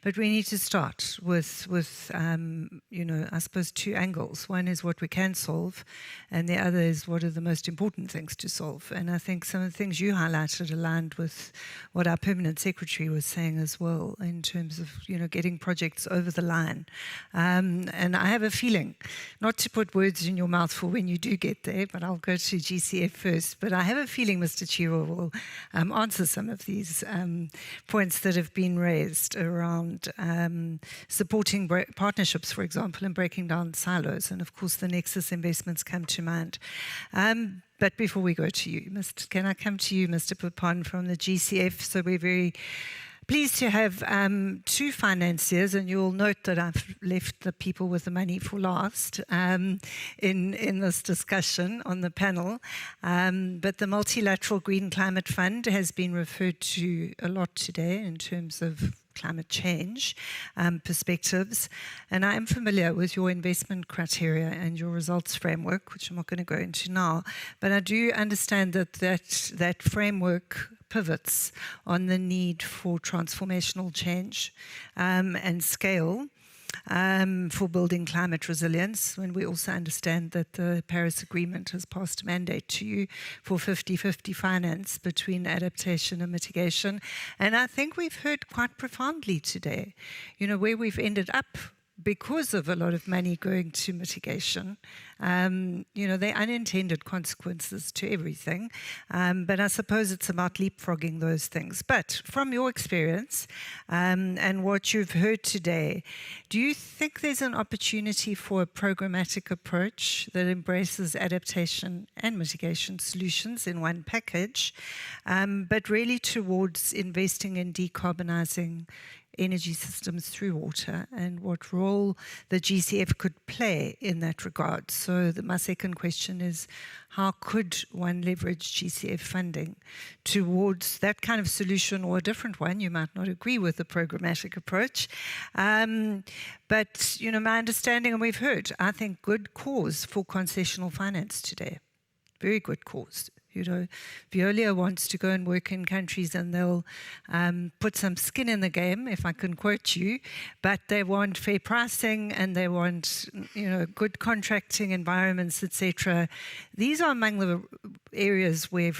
but we need to start with I suppose two angles. One is what we can solve, and the other is what are the most important things to solve. And I think some of the things you highlighted aligned with what our permanent secretary was saying as well, in terms of getting projects over the line. And I have a feeling, not to put words in your mouth for when you do get there, but I'll go to GCF first. But I have a feeling Mr. Chiro will answer some of these points that have been raised around supporting partnerships, for example, and breaking down silos. And of course, the Nexus investments come to mind. But before we go to you, can I come to you, Mr. Papon from the GCF? So we're very pleased to have two financiers, and you'll note that I've left the people with the money for last in this discussion on the panel. But the Multilateral Green Climate Fund has been referred to a lot today in terms of climate change perspectives. And I am familiar with your investment criteria and your results framework, which I'm not going to go into now. But I do understand that framework pivots on the need for transformational change and scale for building climate resilience, when we also understand that the Paris Agreement has passed a mandate to you for 50-50 finance between adaptation and mitigation. And I think we've heard quite profoundly today, where we've ended up because of a lot of money going to mitigation. There are unintended consequences to everything. But I suppose it's about leapfrogging those things. But from your experience and what you've heard today, do you think there's an opportunity for a programmatic approach that embraces adaptation and mitigation solutions in one package, but really towards investing in decarbonizing energy systems through water, and what role the GCF could play in that regard? So my second question is, how could one leverage GCF funding towards that kind of solution, or a different one? You might not agree with the programmatic approach. But my understanding, and we've heard, I think, good cause for concessional finance today. Very good cause. Veolia wants to go and work in countries, and they'll put some skin in the game, if I can quote you, but they want fair pricing, and they want good contracting environments, etc. These are among the areas where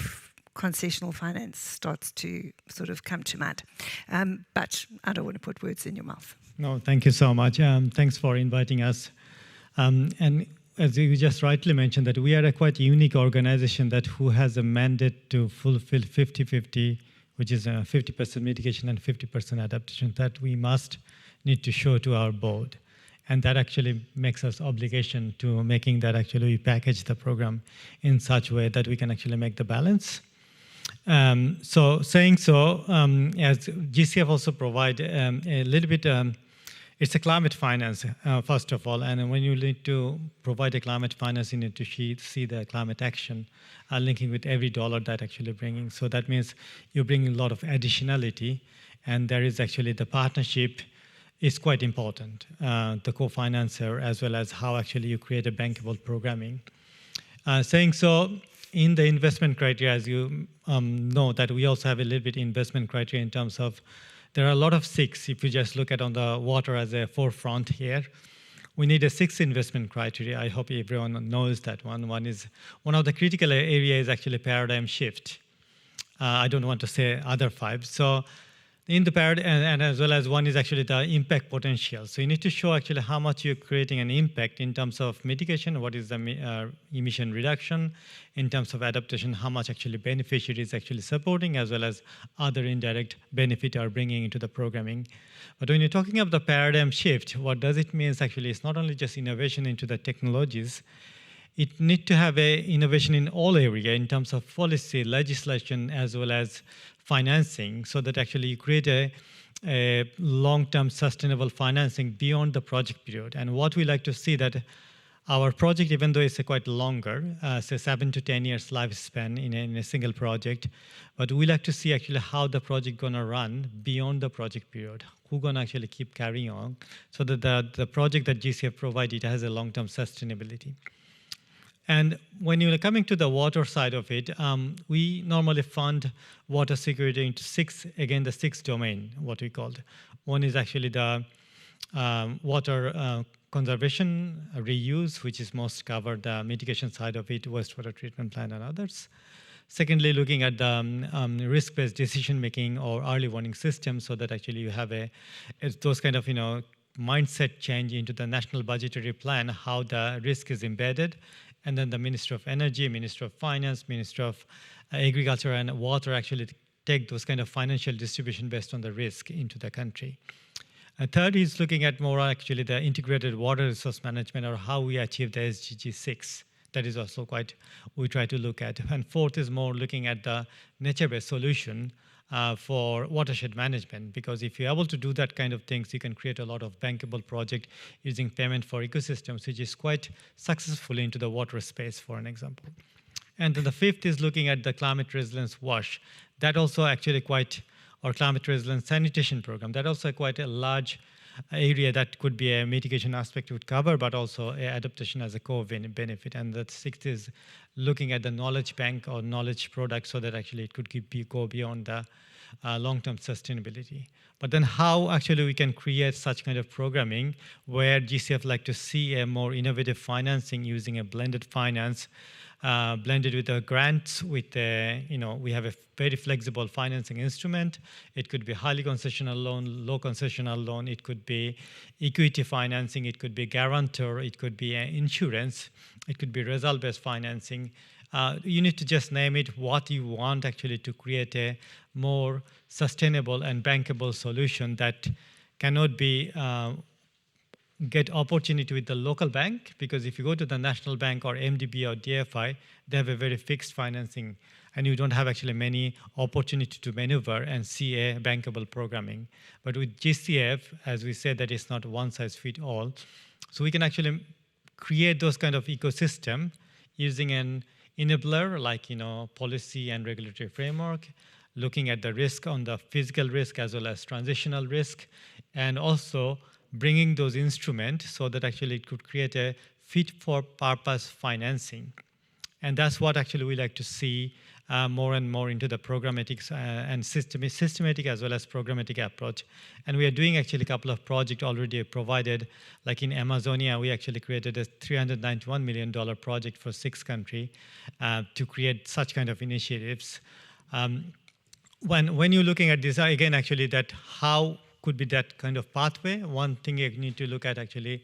concessional finance starts to sort of come to mind. But I don't want to put words in your mouth. No, thank you so much. Thanks for inviting us. And as you just rightly mentioned, that we are a quite unique organization who has a mandate to fulfill 50-50, which is 50% mitigation and 50% adaptation, that we need to show to our board. And that actually makes us obligation to making that actually we package the program in such a way that we can actually make the balance. As GCF also provide a little bit. It's a climate finance, first of all, and when you need to provide a climate finance, you need to see the climate action linking with every dollar that actually bringing. So that means you bring a lot of additionality, and there is actually the partnership is quite important, the co-financer, as well as how actually you create a bankable programming. In the investment criteria, as you know, that we also have a little bit investment criteria in terms of there are a lot of 6. If you just look at on the water as a forefront here, we need a 6 investment criteria. I hope everyone knows that one. One of the critical areas is actually paradigm shift. I don't want to say other 5. So in the paradigm, and as well as one is actually the impact potential. So you need to show actually how much you're creating an impact in terms of mitigation, what is the emission reduction, in terms of adaptation, how much actually benefit it is actually supporting, as well as other indirect benefit are bringing into the programming. But when you're talking about the paradigm shift, what does it mean actually? It's not only just innovation into the technologies, it need to have a innovation in all area in terms of policy, legislation, as well as financing, so that actually you create a long-term sustainable financing beyond the project period. And what we like to see that our project, even though it's a quite longer, say 7 to 10 years lifespan in a single project, but we like to see actually how the project gonna run beyond the project period, who gonna actually keep carrying on, so that the project that GCF provided has a long-term sustainability. And when you're coming to the water side of it, we normally fund water security into the six domain, what we called. One is actually the water conservation, reuse, which is most covered, the mitigation side of it, wastewater treatment plant and others. Secondly, looking at the risk-based decision-making or early warning system, so that actually you have those kind of, mindset change into the national budgetary plan, how the risk is embedded. And then the Minister of Energy, Minister of Finance, Minister of Agriculture and Water actually take those kind of financial distribution based on the risk into the country. And third is looking at more actually the integrated water resource management, or how we achieve the SDG 6. That is also quite, we try to look at. And fourth is more looking at the nature-based solution for watershed management, because if you're able to do that kind of things, you can create a lot of bankable project using payment for ecosystems, which is quite successful into the water space, for an example. And then the fifth is looking at the climate resilience WASH. That also actually or climate resilience sanitation program, that also quite a large area that could be a mitigation aspect would cover, but also adaptation as a core benefit. And the sixth is looking at the knowledge bank or knowledge product, so that actually it could go beyond the long-term sustainability. But then how actually we can create such kind of programming where GCF like to see a more innovative financing using a blended finance, blended with the grants, with we have a very flexible financing instrument. It could be highly concessional loan, low concessional loan. It could be equity financing. It could be guarantor. It could be insurance. It could be result-based financing. You need to just name it what you want actually to create a more sustainable and bankable solution that cannot be get opportunity with the local bank, because if you go to the national bank or MDB or DFI, they have a very fixed financing, and you don't have actually many opportunity to maneuver and see a bankable programming. But with GCF, as we said, that it's not one size fits all, so we can actually create those kind of ecosystem using an enabler like policy and regulatory framework, looking at the risk on the physical risk as well as transitional risk, and also bringing those instruments so that actually it could create a fit-for-purpose financing. And that's what actually we like to see more and more into the programmatic and systematic as well as programmatic approach. And we are doing actually a couple of projects already provided, like in Amazonia, we actually created a $391 million project for 6 countries to create such kind of initiatives. When you're looking at this, again, actually, that how could be that kind of pathway. One thing you need to look at actually,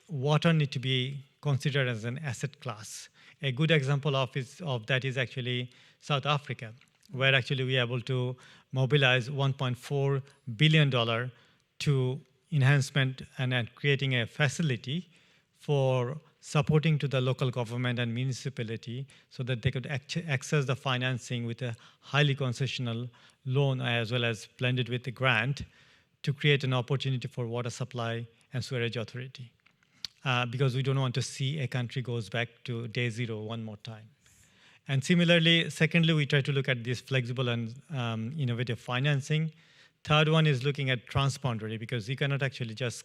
water need to be considered as an asset class. A good example of that is actually South Africa, where actually we are able to mobilize $1.4 billion to enhancement and creating a facility for supporting to the local government and municipality so that they could access the financing with a highly concessional loan as well as blended with the grant to create an opportunity for water supply and sewerage authority. Because we don't want to see a country goes back to day zero one more time. And similarly, secondly, we try to look at this flexible and innovative financing. Third one is looking at transboundary, because you cannot actually just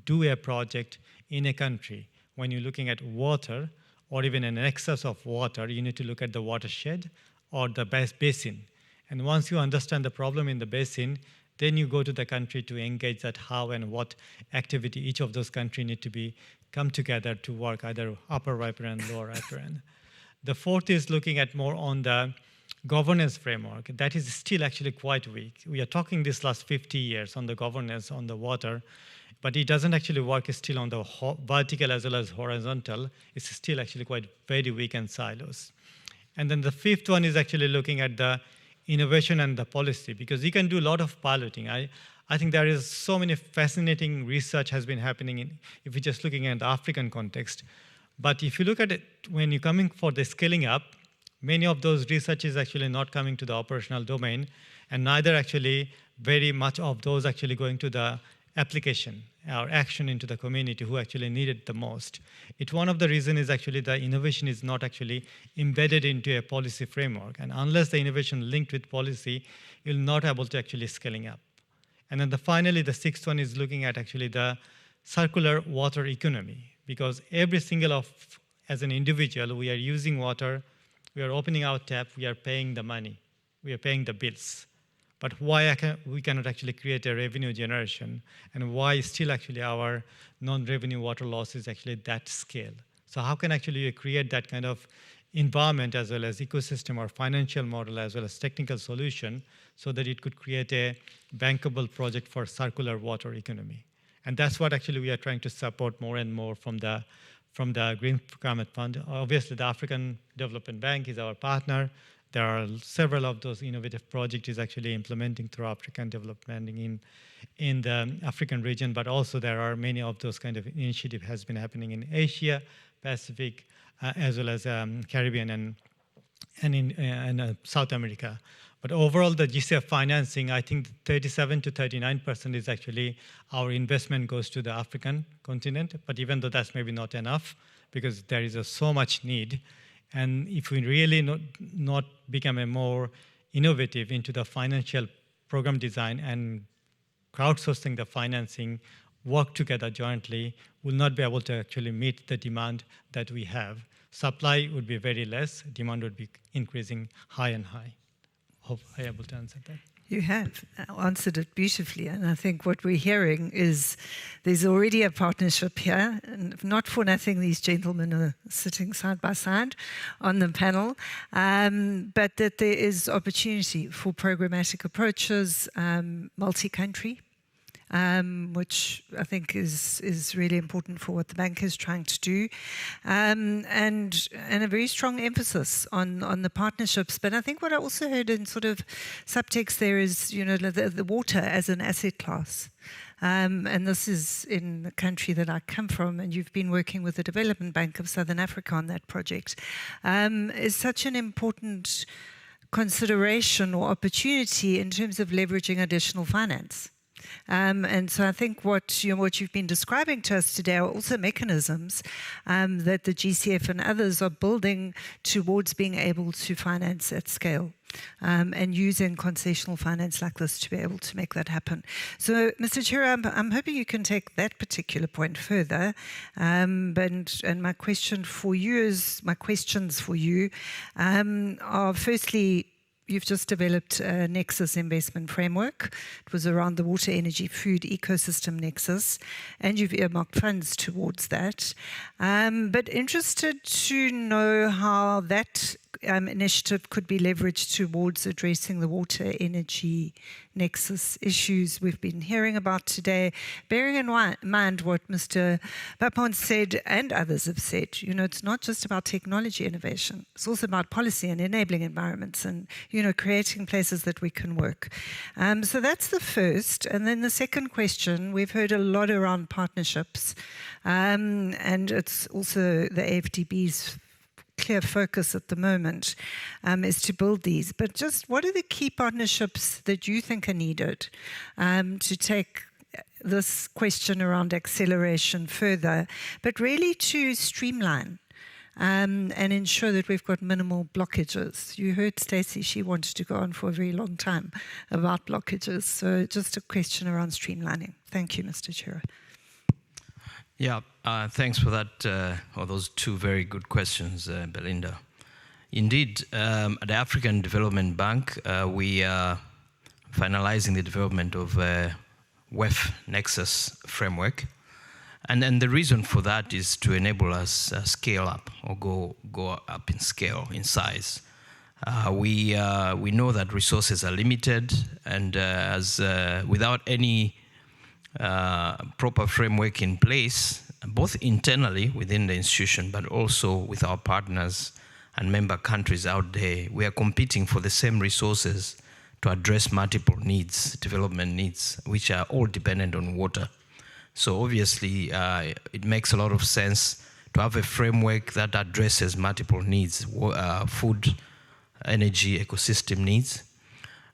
do a project in a country. When you're looking at water or even an excess of water, you need to look at the watershed or the basin. And once you understand the problem in the basin, then you go to the country to engage that how and what activity each of those countries need to come together to work, either upper riper and lower riper end. The fourth is looking at more on the governance framework, that is still actually quite weak. We are talking this last 50 years on the governance on the water, but it doesn't actually work still on the vertical as well as horizontal. It's still actually quite very weak and silos. And then the fifth one is actually looking at the innovation and the policy, because you can do a lot of piloting. I think there is so many fascinating research has been happening if you're just looking at the African context. But if you look at it, when you're coming for the scaling up, many of those research is actually not coming to the operational domain, and neither actually very much of those actually going to the application or action into the community who actually need it the most. One of the reasons is actually the innovation is not actually embedded into a policy framework. And unless the innovation linked with policy, you'll not able to actually scaling up. And then finally, the sixth one is looking at actually the circular water economy, because every single as an individual, we are using water, we are opening our tap, we are paying the money, we are paying the bills. But why we cannot actually create a revenue generation, and why still actually our non-revenue water loss is actually that scale? So how can actually you create that kind of environment as well as ecosystem or financial model as well as technical solution so that it could create a bankable project for circular water economy? And that's what actually we are trying to support more and more from the Green Climate Fund. Obviously, the African Development Bank is our partner. There are several of those innovative projects is actually implementing through African development in the African region, but also there are many of those kind of initiatives has been happening in Asia, Pacific, as well as Caribbean and in South America. But overall, the GCF financing, I think 37 to 39% is actually our investment goes to the African continent. But even though that's maybe not enough, because there is so much need, and if we really not become a more innovative into the financial program design and crowdsourcing the financing, work together jointly, we'll not be able to actually meet the demand that we have. Supply would be very less, demand would be increasing high and high. Hope I'm able to answer that. You have answered it beautifully, and I think what we're hearing is there's already a partnership here, and not for nothing these gentlemen are sitting side by side on the panel, but that there is opportunity for programmatic approaches, multi-country, which I think is really important for what the bank is trying to do, and a very strong emphasis on the partnerships. But I think what I also heard in sort of subtext there is, the water as an asset class. And this is in the country that I come from, and you've been working with the Development Bank of Southern Africa on that project, is such an important consideration or opportunity in terms of leveraging additional finance. And so I think what you've been describing to us today are also mechanisms that the GCF and others are building towards being able to finance at scale and using concessional finance like this to be able to make that happen. So, Mr. Chair, I'm hoping you can take that particular point further. And my questions for you are firstly, you've just developed a Nexus investment framework. It was around the water, energy, food ecosystem nexus, and you've earmarked funds towards that. But interested to know how that initiative could be leveraged towards addressing the water, energy, nexus issues we've been hearing about today, bearing in mind what Mr. Bapon said and others have said. It's not just about technology innovation. It's also about policy and enabling environments and, creating places that we can work. So that's the first. And then the second question, we've heard a lot around partnerships, and it's also the AFDB's clear focus at the moment is to build these. But just what are the key partnerships that you think are needed to take this question around acceleration further, but really to streamline and ensure that we've got minimal blockages? You heard Stacey, she wanted to go on for a very long time about blockages. So just a question around streamlining. Thank you, Mr. Chair. Yeah, thanks for that, or those two very good questions, Belinda. Indeed, at the African Development Bank, we are finalizing the development of a WEF Nexus framework. And the reason for that is to enable us scale up or go up in scale, in size. We know that resources are limited, and without any proper framework in place, both internally within the institution, but also with our partners and member countries out there, we are competing for the same resources to address multiple needs, development needs, which are all dependent on water. So obviously, it makes a lot of sense to have a framework that addresses multiple needs, food, energy, ecosystem needs,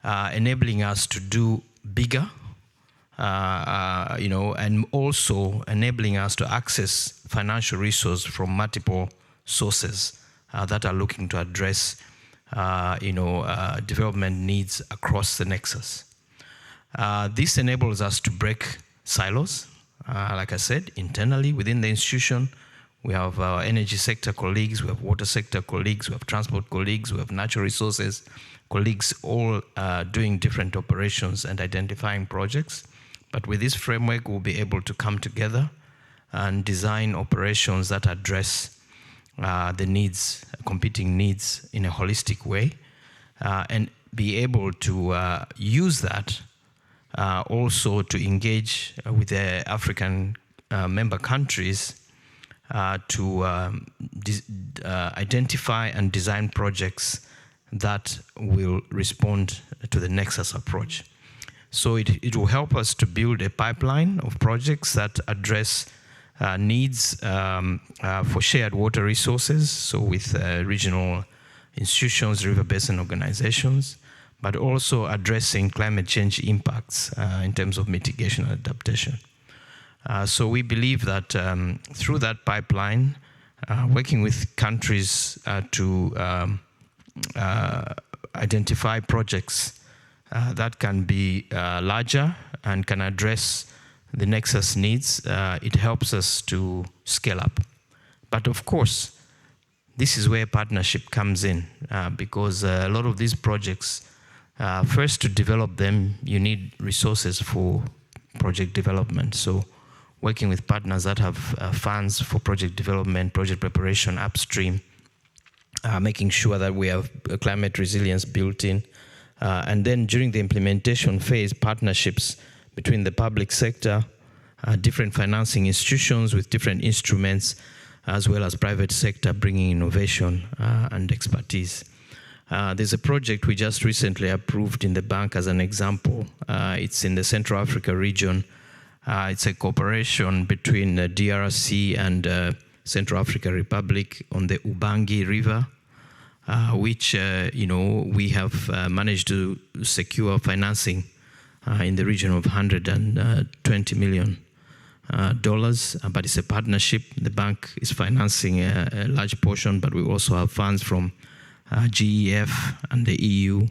enabling us to do bigger, and also enabling us to access financial resources from multiple sources that are looking to address, development needs across the nexus. This enables us to break silos. Like I said, internally within the institution, we have our energy sector colleagues, we have water sector colleagues, we have transport colleagues, we have natural resources colleagues, all doing different operations and identifying projects. But with this framework, we'll be able to come together and design operations that address the needs, competing needs in a holistic way, and be able to use that also to engage with the African member countries to identify and design projects that will respond to the Nexus approach. So it will help us to build a pipeline of projects that address needs for shared water resources, so with regional institutions, river basin organizations, but also addressing climate change impacts in terms of mitigation and adaptation. So we believe that through that pipeline, working with countries to identify projects that can be larger and can address the Nexus needs, it helps us to scale up. But of course, this is where partnership comes in, because a lot of these projects, first to develop them, you need resources for project development. So working with partners that have funds for project development, project preparation upstream, making sure that we have climate resilience built in. And then during the implementation phase, partnerships between the public sector, different financing institutions with different instruments, as well as private sector bringing innovation and expertise. There's a project we just recently approved in the bank as an example. It's in the Central Africa region. It's a cooperation between DRC and Central Africa Republic on the Ubangi River, which we have managed to secure financing in the region of $120 million. But it's a partnership. The bank is financing a large portion, but we also have funds from GEF and the EU,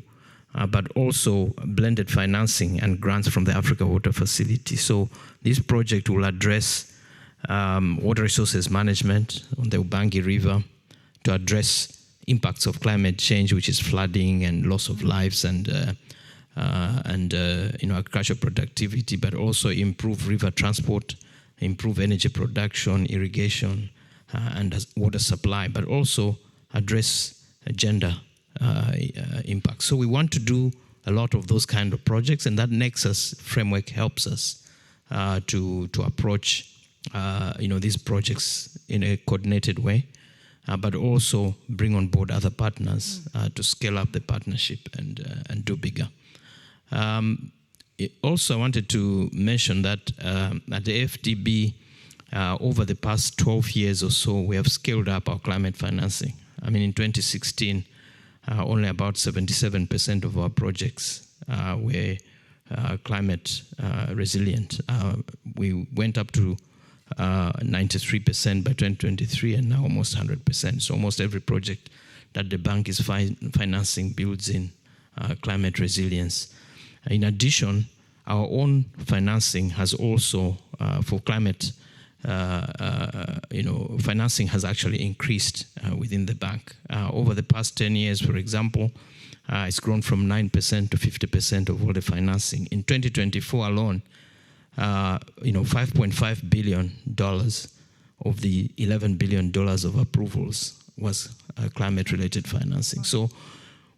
but also blended financing and grants from the Africa Water Facility. So this project will address water resources management on the Ubangi River to address impacts of climate change, which is flooding and loss of lives and agricultural productivity, but also improve river transport, improve energy production, irrigation, and water supply, but also address gender impact. So we want to do a lot of those kind of projects, and that Nexus framework helps us to approach these projects in a coordinated way, but also bring on board other partners to scale up the partnership and do bigger. Also, I wanted to mention that at the FDB, over the past 12 years or so, we have scaled up our climate financing. I mean, in 2016, only about 77% of our projects were climate resilient. We went up to 93% by 2023, and now almost 100%. So almost every project that the bank is financing builds in climate resilience. In addition, our own financing has also, for climate, financing has actually increased within the bank. Over the past 10 years, for example, it's grown from 9% to 50% of all the financing. In 2024 alone, $5.5 billion of the $11 billion of approvals was climate-related financing. So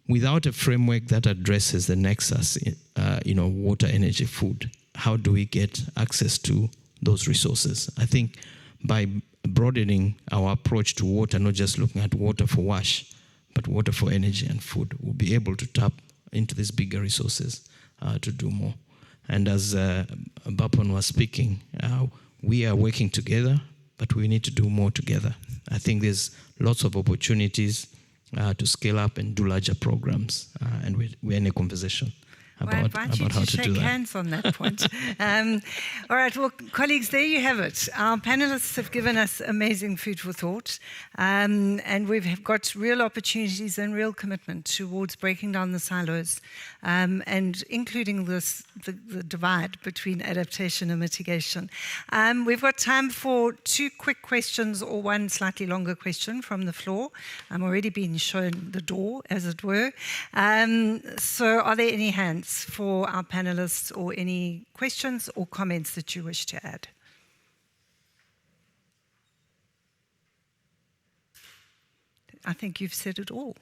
without a framework that addresses the nexus, water, energy, food, how do we get access to those resources? I think by broadening our approach to water, not just looking at water for wash, but water for energy and food, we'll be able to tap into these bigger resources to do more. And as Bapon was speaking, we are working together, but we need to do more together. I think there's lots of opportunities to scale up and do larger programs, and we're in a conversation about how to do that. I invite you to shake hands on that point. All right, well, colleagues, there you have it. Our panelists have given us amazing food for thought, and we've got real opportunities and real commitment towards breaking down the silos, and including the divide between adaptation and mitigation. We've got time for 2 quick questions or 1 slightly longer question from the floor. I'm already being shown the door, as it were. So are there any hands for our panelists, or any questions or comments that you wish to add? I think you've said it all.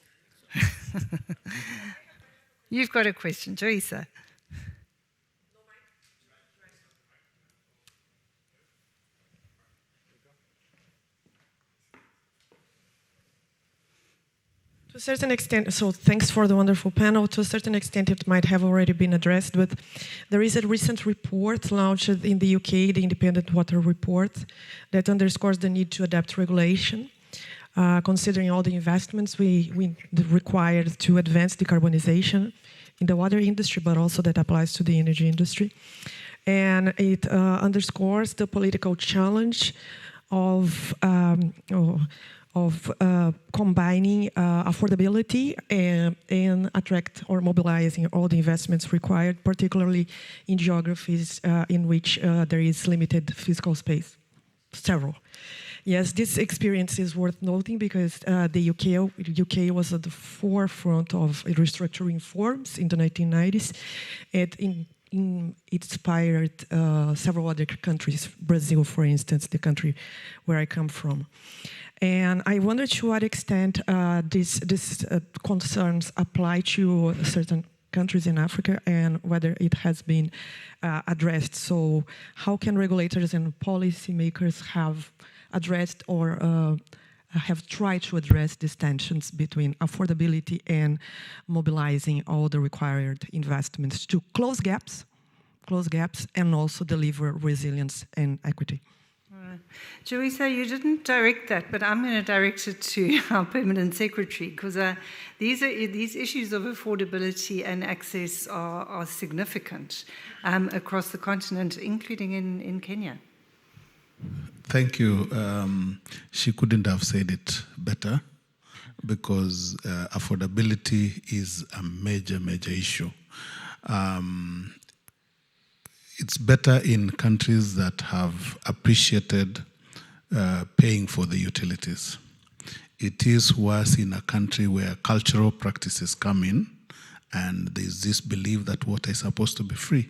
You've got a question, Teresa. To a certain extent, so thanks for the wonderful panel. To a certain extent, it might have already been addressed, but there is a recent report launched in the UK, the Independent Water Report, that underscores the need to adapt regulation, considering all the investments we required to advance decarbonization in the water industry, but also that applies to the energy industry. And it underscores the political challenge of combining affordability and attract or mobilizing all the investments required, particularly in geographies in which there is limited physical space. Several. Yes, this experience is worth noting because the UK was at the forefront of restructuring reforms in the 1990s. It inspired several other countries, Brazil, for instance, the country where I come from. And I wonder to what extent these concerns apply to certain countries in Africa and whether it has been addressed. So how can regulators and policymakers have addressed or have tried to address these tensions between affordability and mobilizing all the required investments to close gaps and also deliver resilience and equity? Teresa, you didn't direct that, but I'm going to direct it to our permanent secretary, because these issues of affordability and access are significant across the continent, including in Kenya. Thank you. She couldn't have said it better, because affordability is a major issue. It's better in countries that have appreciated paying for the utilities. It is worse in a country where cultural practices come in and there's this belief that water is supposed to be free.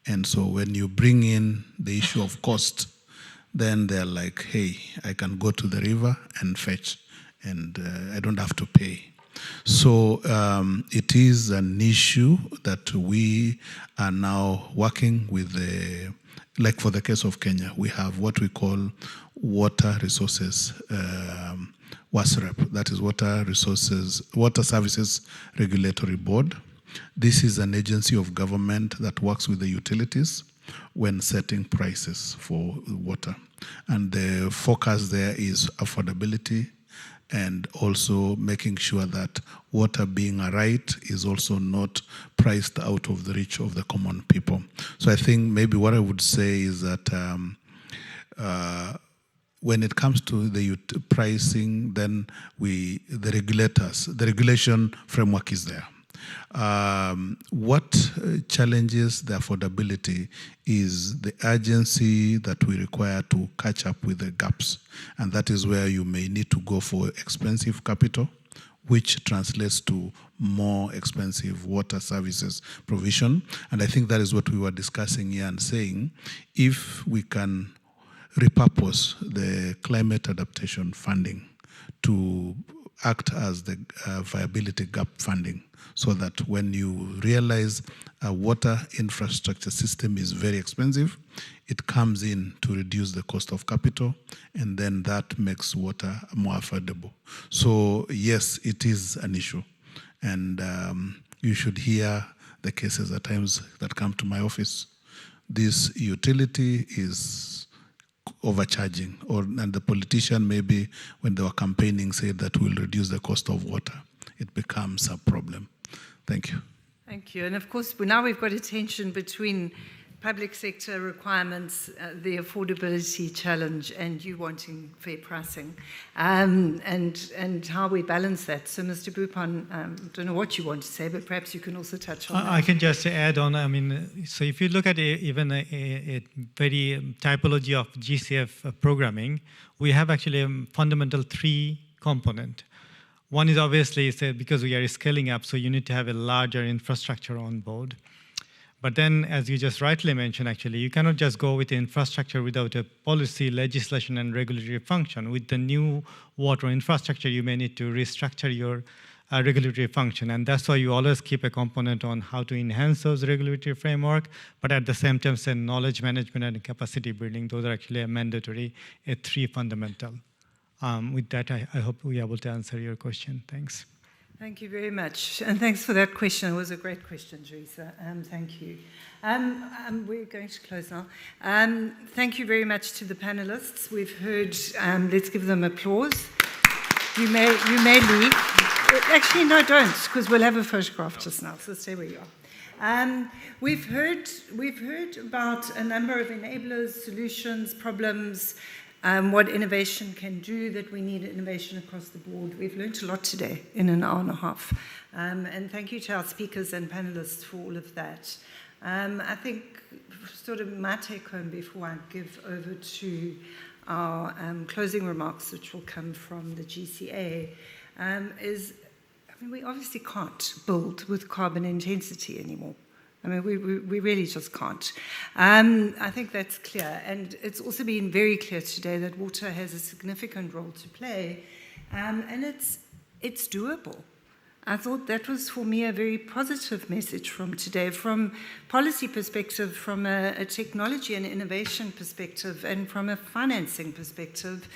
And so when you bring in the issue of cost, then they're like, hey, I can go to the river and fetch, and I don't have to pay. So it is an issue that we are now working with like for the case of Kenya, we have what we call Water Resources, WASREP, that is Water Services Regulatory Board. This is an agency of government that works with the utilities when setting prices for water. And the focus there is affordability, and also making sure that water being a right is also not priced out of the reach of the common people. So I think maybe what I would say is that when it comes to the pricing, then the regulation framework is there. What challenges the affordability is the urgency that we require to catch up with the gaps. And that is where you may need to go for expensive capital, which translates to more expensive water services provision. And I think that is what we were discussing here and saying, if we can repurpose the climate adaptation funding to act as the viability gap funding, so that when you realize a water infrastructure system is very expensive, it comes in to reduce the cost of capital, and then that makes water more affordable. So yes, it is an issue. And you should hear the cases at times that come to my office. This utility is overcharging, and the politician maybe when they were campaigning said that will reduce the cost of water. It becomes a problem. Thank you. Thank you. And of course, now we've got a tension between public sector requirements, the affordability challenge, and you wanting fair pricing, and how we balance that. So, Mr. Bupan, I don't know what you want to say, but perhaps you can also touch on that. I can just add on. I mean, so if you look at even a very typology of GCF programming, we have actually a fundamental three component. One is obviously because we are scaling up, so you need to have a larger infrastructure on board. But then, as you just rightly mentioned, actually, you cannot just go with infrastructure without a policy, legislation, and regulatory function. With the new water infrastructure, you may need to restructure your regulatory function. And that's why you always keep a component on how to enhance those regulatory framework, but at the same time, say knowledge management and capacity building, those are actually a mandatory, three fundamental. With that, I hope we are able to answer your question. Thanks. Thank you very much. And thanks for that question. It was a great question, Teresa. Thank you. We're going to close now. Thank you very much to the panelists. We've heard, let's give them applause. You may leave. Actually, no, don't, because we'll have a photograph just now, so stay where you are. We've heard about a number of enablers, solutions, problems, what innovation can do, that we need innovation across the board. We've learned a lot today in an hour and a half. And thank you to our speakers and panelists for all of that. I think sort of my take home before I give over to our closing remarks, which will come from the GCA, is, I mean, we obviously can't build with carbon intensity anymore. I mean, we really just can't. I think that's clear. And it's also been very clear today that water has a significant role to play, and it's doable. I thought that was, for me, a very positive message from today, from policy perspective, from a technology and innovation perspective, and from a financing perspective.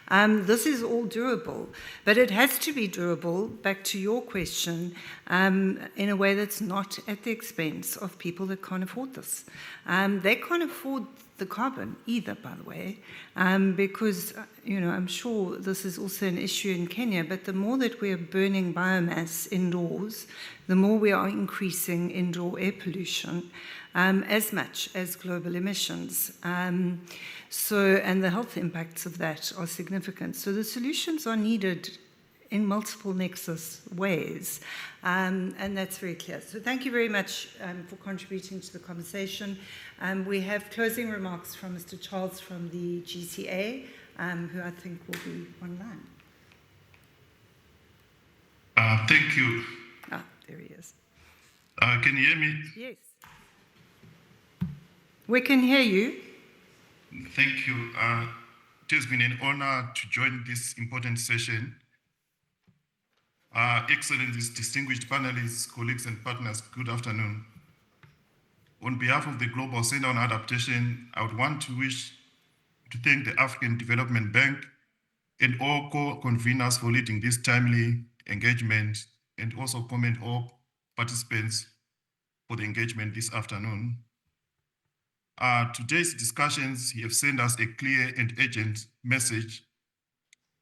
This is all doable, but it has to be durable, back to your question, in a way that's not at the expense of people that can't afford this. They can't afford the carbon either, by the way, because, I'm sure this is also an issue in Kenya, but the more that we are burning biomass indoors, the more we are increasing indoor air pollution, as much as global emissions. And the health impacts of that are significant. So the solutions are needed in multiple nexus ways, and that's very clear. So thank you very much for contributing to the conversation. We have closing remarks from Mr. Charles from the GCA, who I think will be online. Thank you. There he is. Can you hear me? Yes. We can hear you. Thank you. It has been an honor to join this important session. Excellencies, distinguished panelists, colleagues, and partners, good afternoon. On behalf of the Global Center on Adaptation, I would want to thank the African Development Bank and all co-conveners for leading this timely engagement, and also commend all participants for the engagement this afternoon. Today's discussions have sent us a clear and urgent message.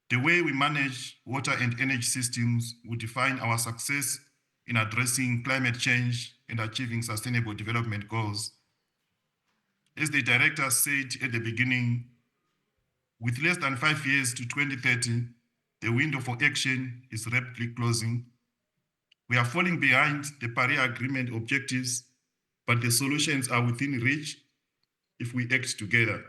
The way we manage water and energy systems will define our success in addressing climate change and achieving sustainable development goals. As the director said at the beginning, with less than 5 years to 2030, the window for action is rapidly closing. We are falling behind the Paris Agreement objectives, but the solutions are within reach if we act together.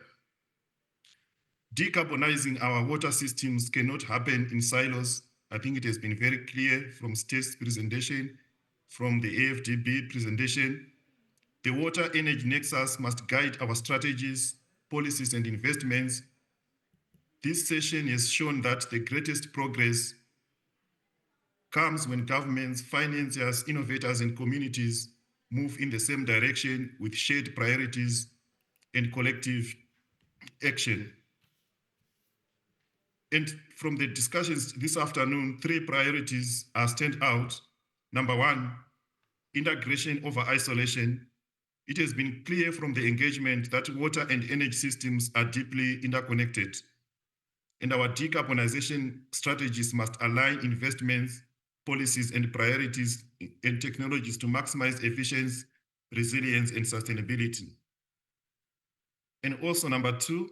Decarbonizing our water systems cannot happen in silos. I think it has been very clear from Steve's presentation, from the AFDB presentation. The water energy nexus must guide our strategies, policies, and investments. This session has shown that the greatest progress comes when governments, financiers, innovators, and communities move in the same direction with shared priorities and collective action. And from the discussions this afternoon, 3 priorities are stand out. Number 1, integration over isolation. It has been clear from the engagement that water and energy systems are deeply interconnected, and our decarbonization strategies must align investments, policies, and priorities and technologies to maximize efficiency, resilience, and sustainability. And also number 2,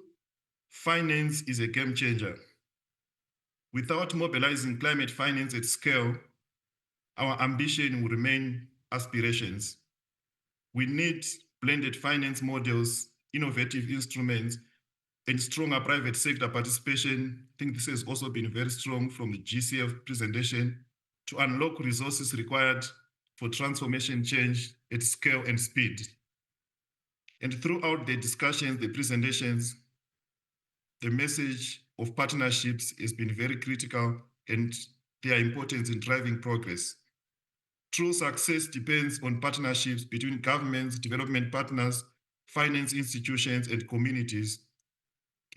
finance is a game changer. Without mobilizing climate finance at scale, our ambition will remain aspirations. We need blended finance models, innovative instruments, and stronger private sector participation. I think this has also been very strong from the GCF presentation to unlock resources required for transformation change at scale and speed. And throughout the discussions, the presentations, the message of partnerships has been very critical and their importance in driving progress. True success depends on partnerships between governments, development partners, finance institutions, and communities.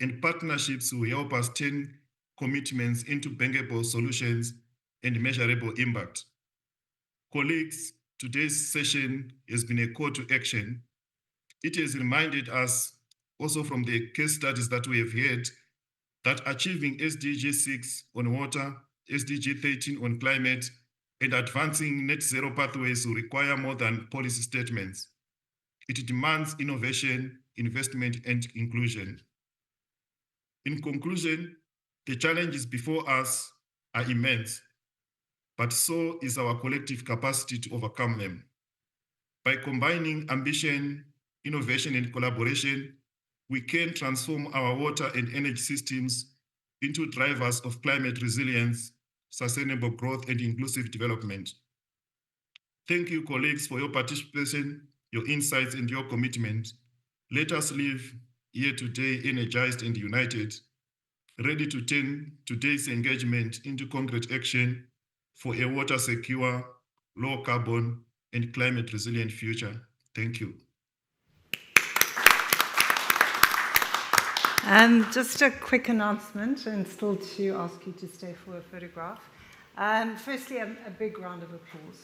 And partnerships will help us turn commitments into bankable solutions and measurable impact. Colleagues, today's session has been a call to action. It has reminded us also from the case studies that we have heard that achieving SDG 6 on water, SDG 13 on climate, and advancing net zero pathways will require more than policy statements. It demands innovation, investment, and inclusion. In conclusion, the challenges before us are immense, but so is our collective capacity to overcome them. By combining ambition, innovation, and collaboration, we can transform our water and energy systems into drivers of climate resilience, sustainable growth, and inclusive development. Thank you, colleagues, for your participation, your insights, and your commitment. Let us leave here today energized and united, ready to turn today's engagement into concrete action for a water secure, low carbon, and climate resilient future. Thank you. Just a quick announcement, and still to ask you to stay for a photograph. Firstly, a big round of applause.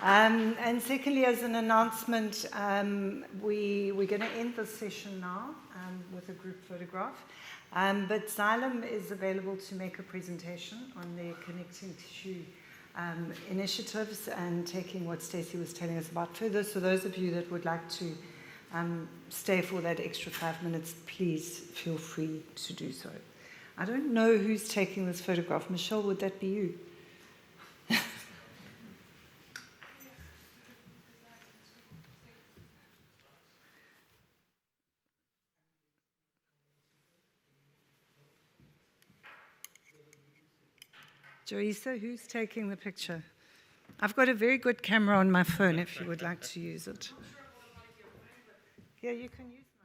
And secondly, as an announcement, we're going to end this session now with a group photograph. But Xylem is available to make a presentation on their connecting tissue initiatives and taking what Stacey was telling us about further. So those of you that would like to stay for that extra 5 minutes, please feel free to do so. I don't know who's taking this photograph. Michelle, would that be you? Joisa, who's taking the picture? I've got a very good camera on my phone if you would like to use it. Yeah, you can use it.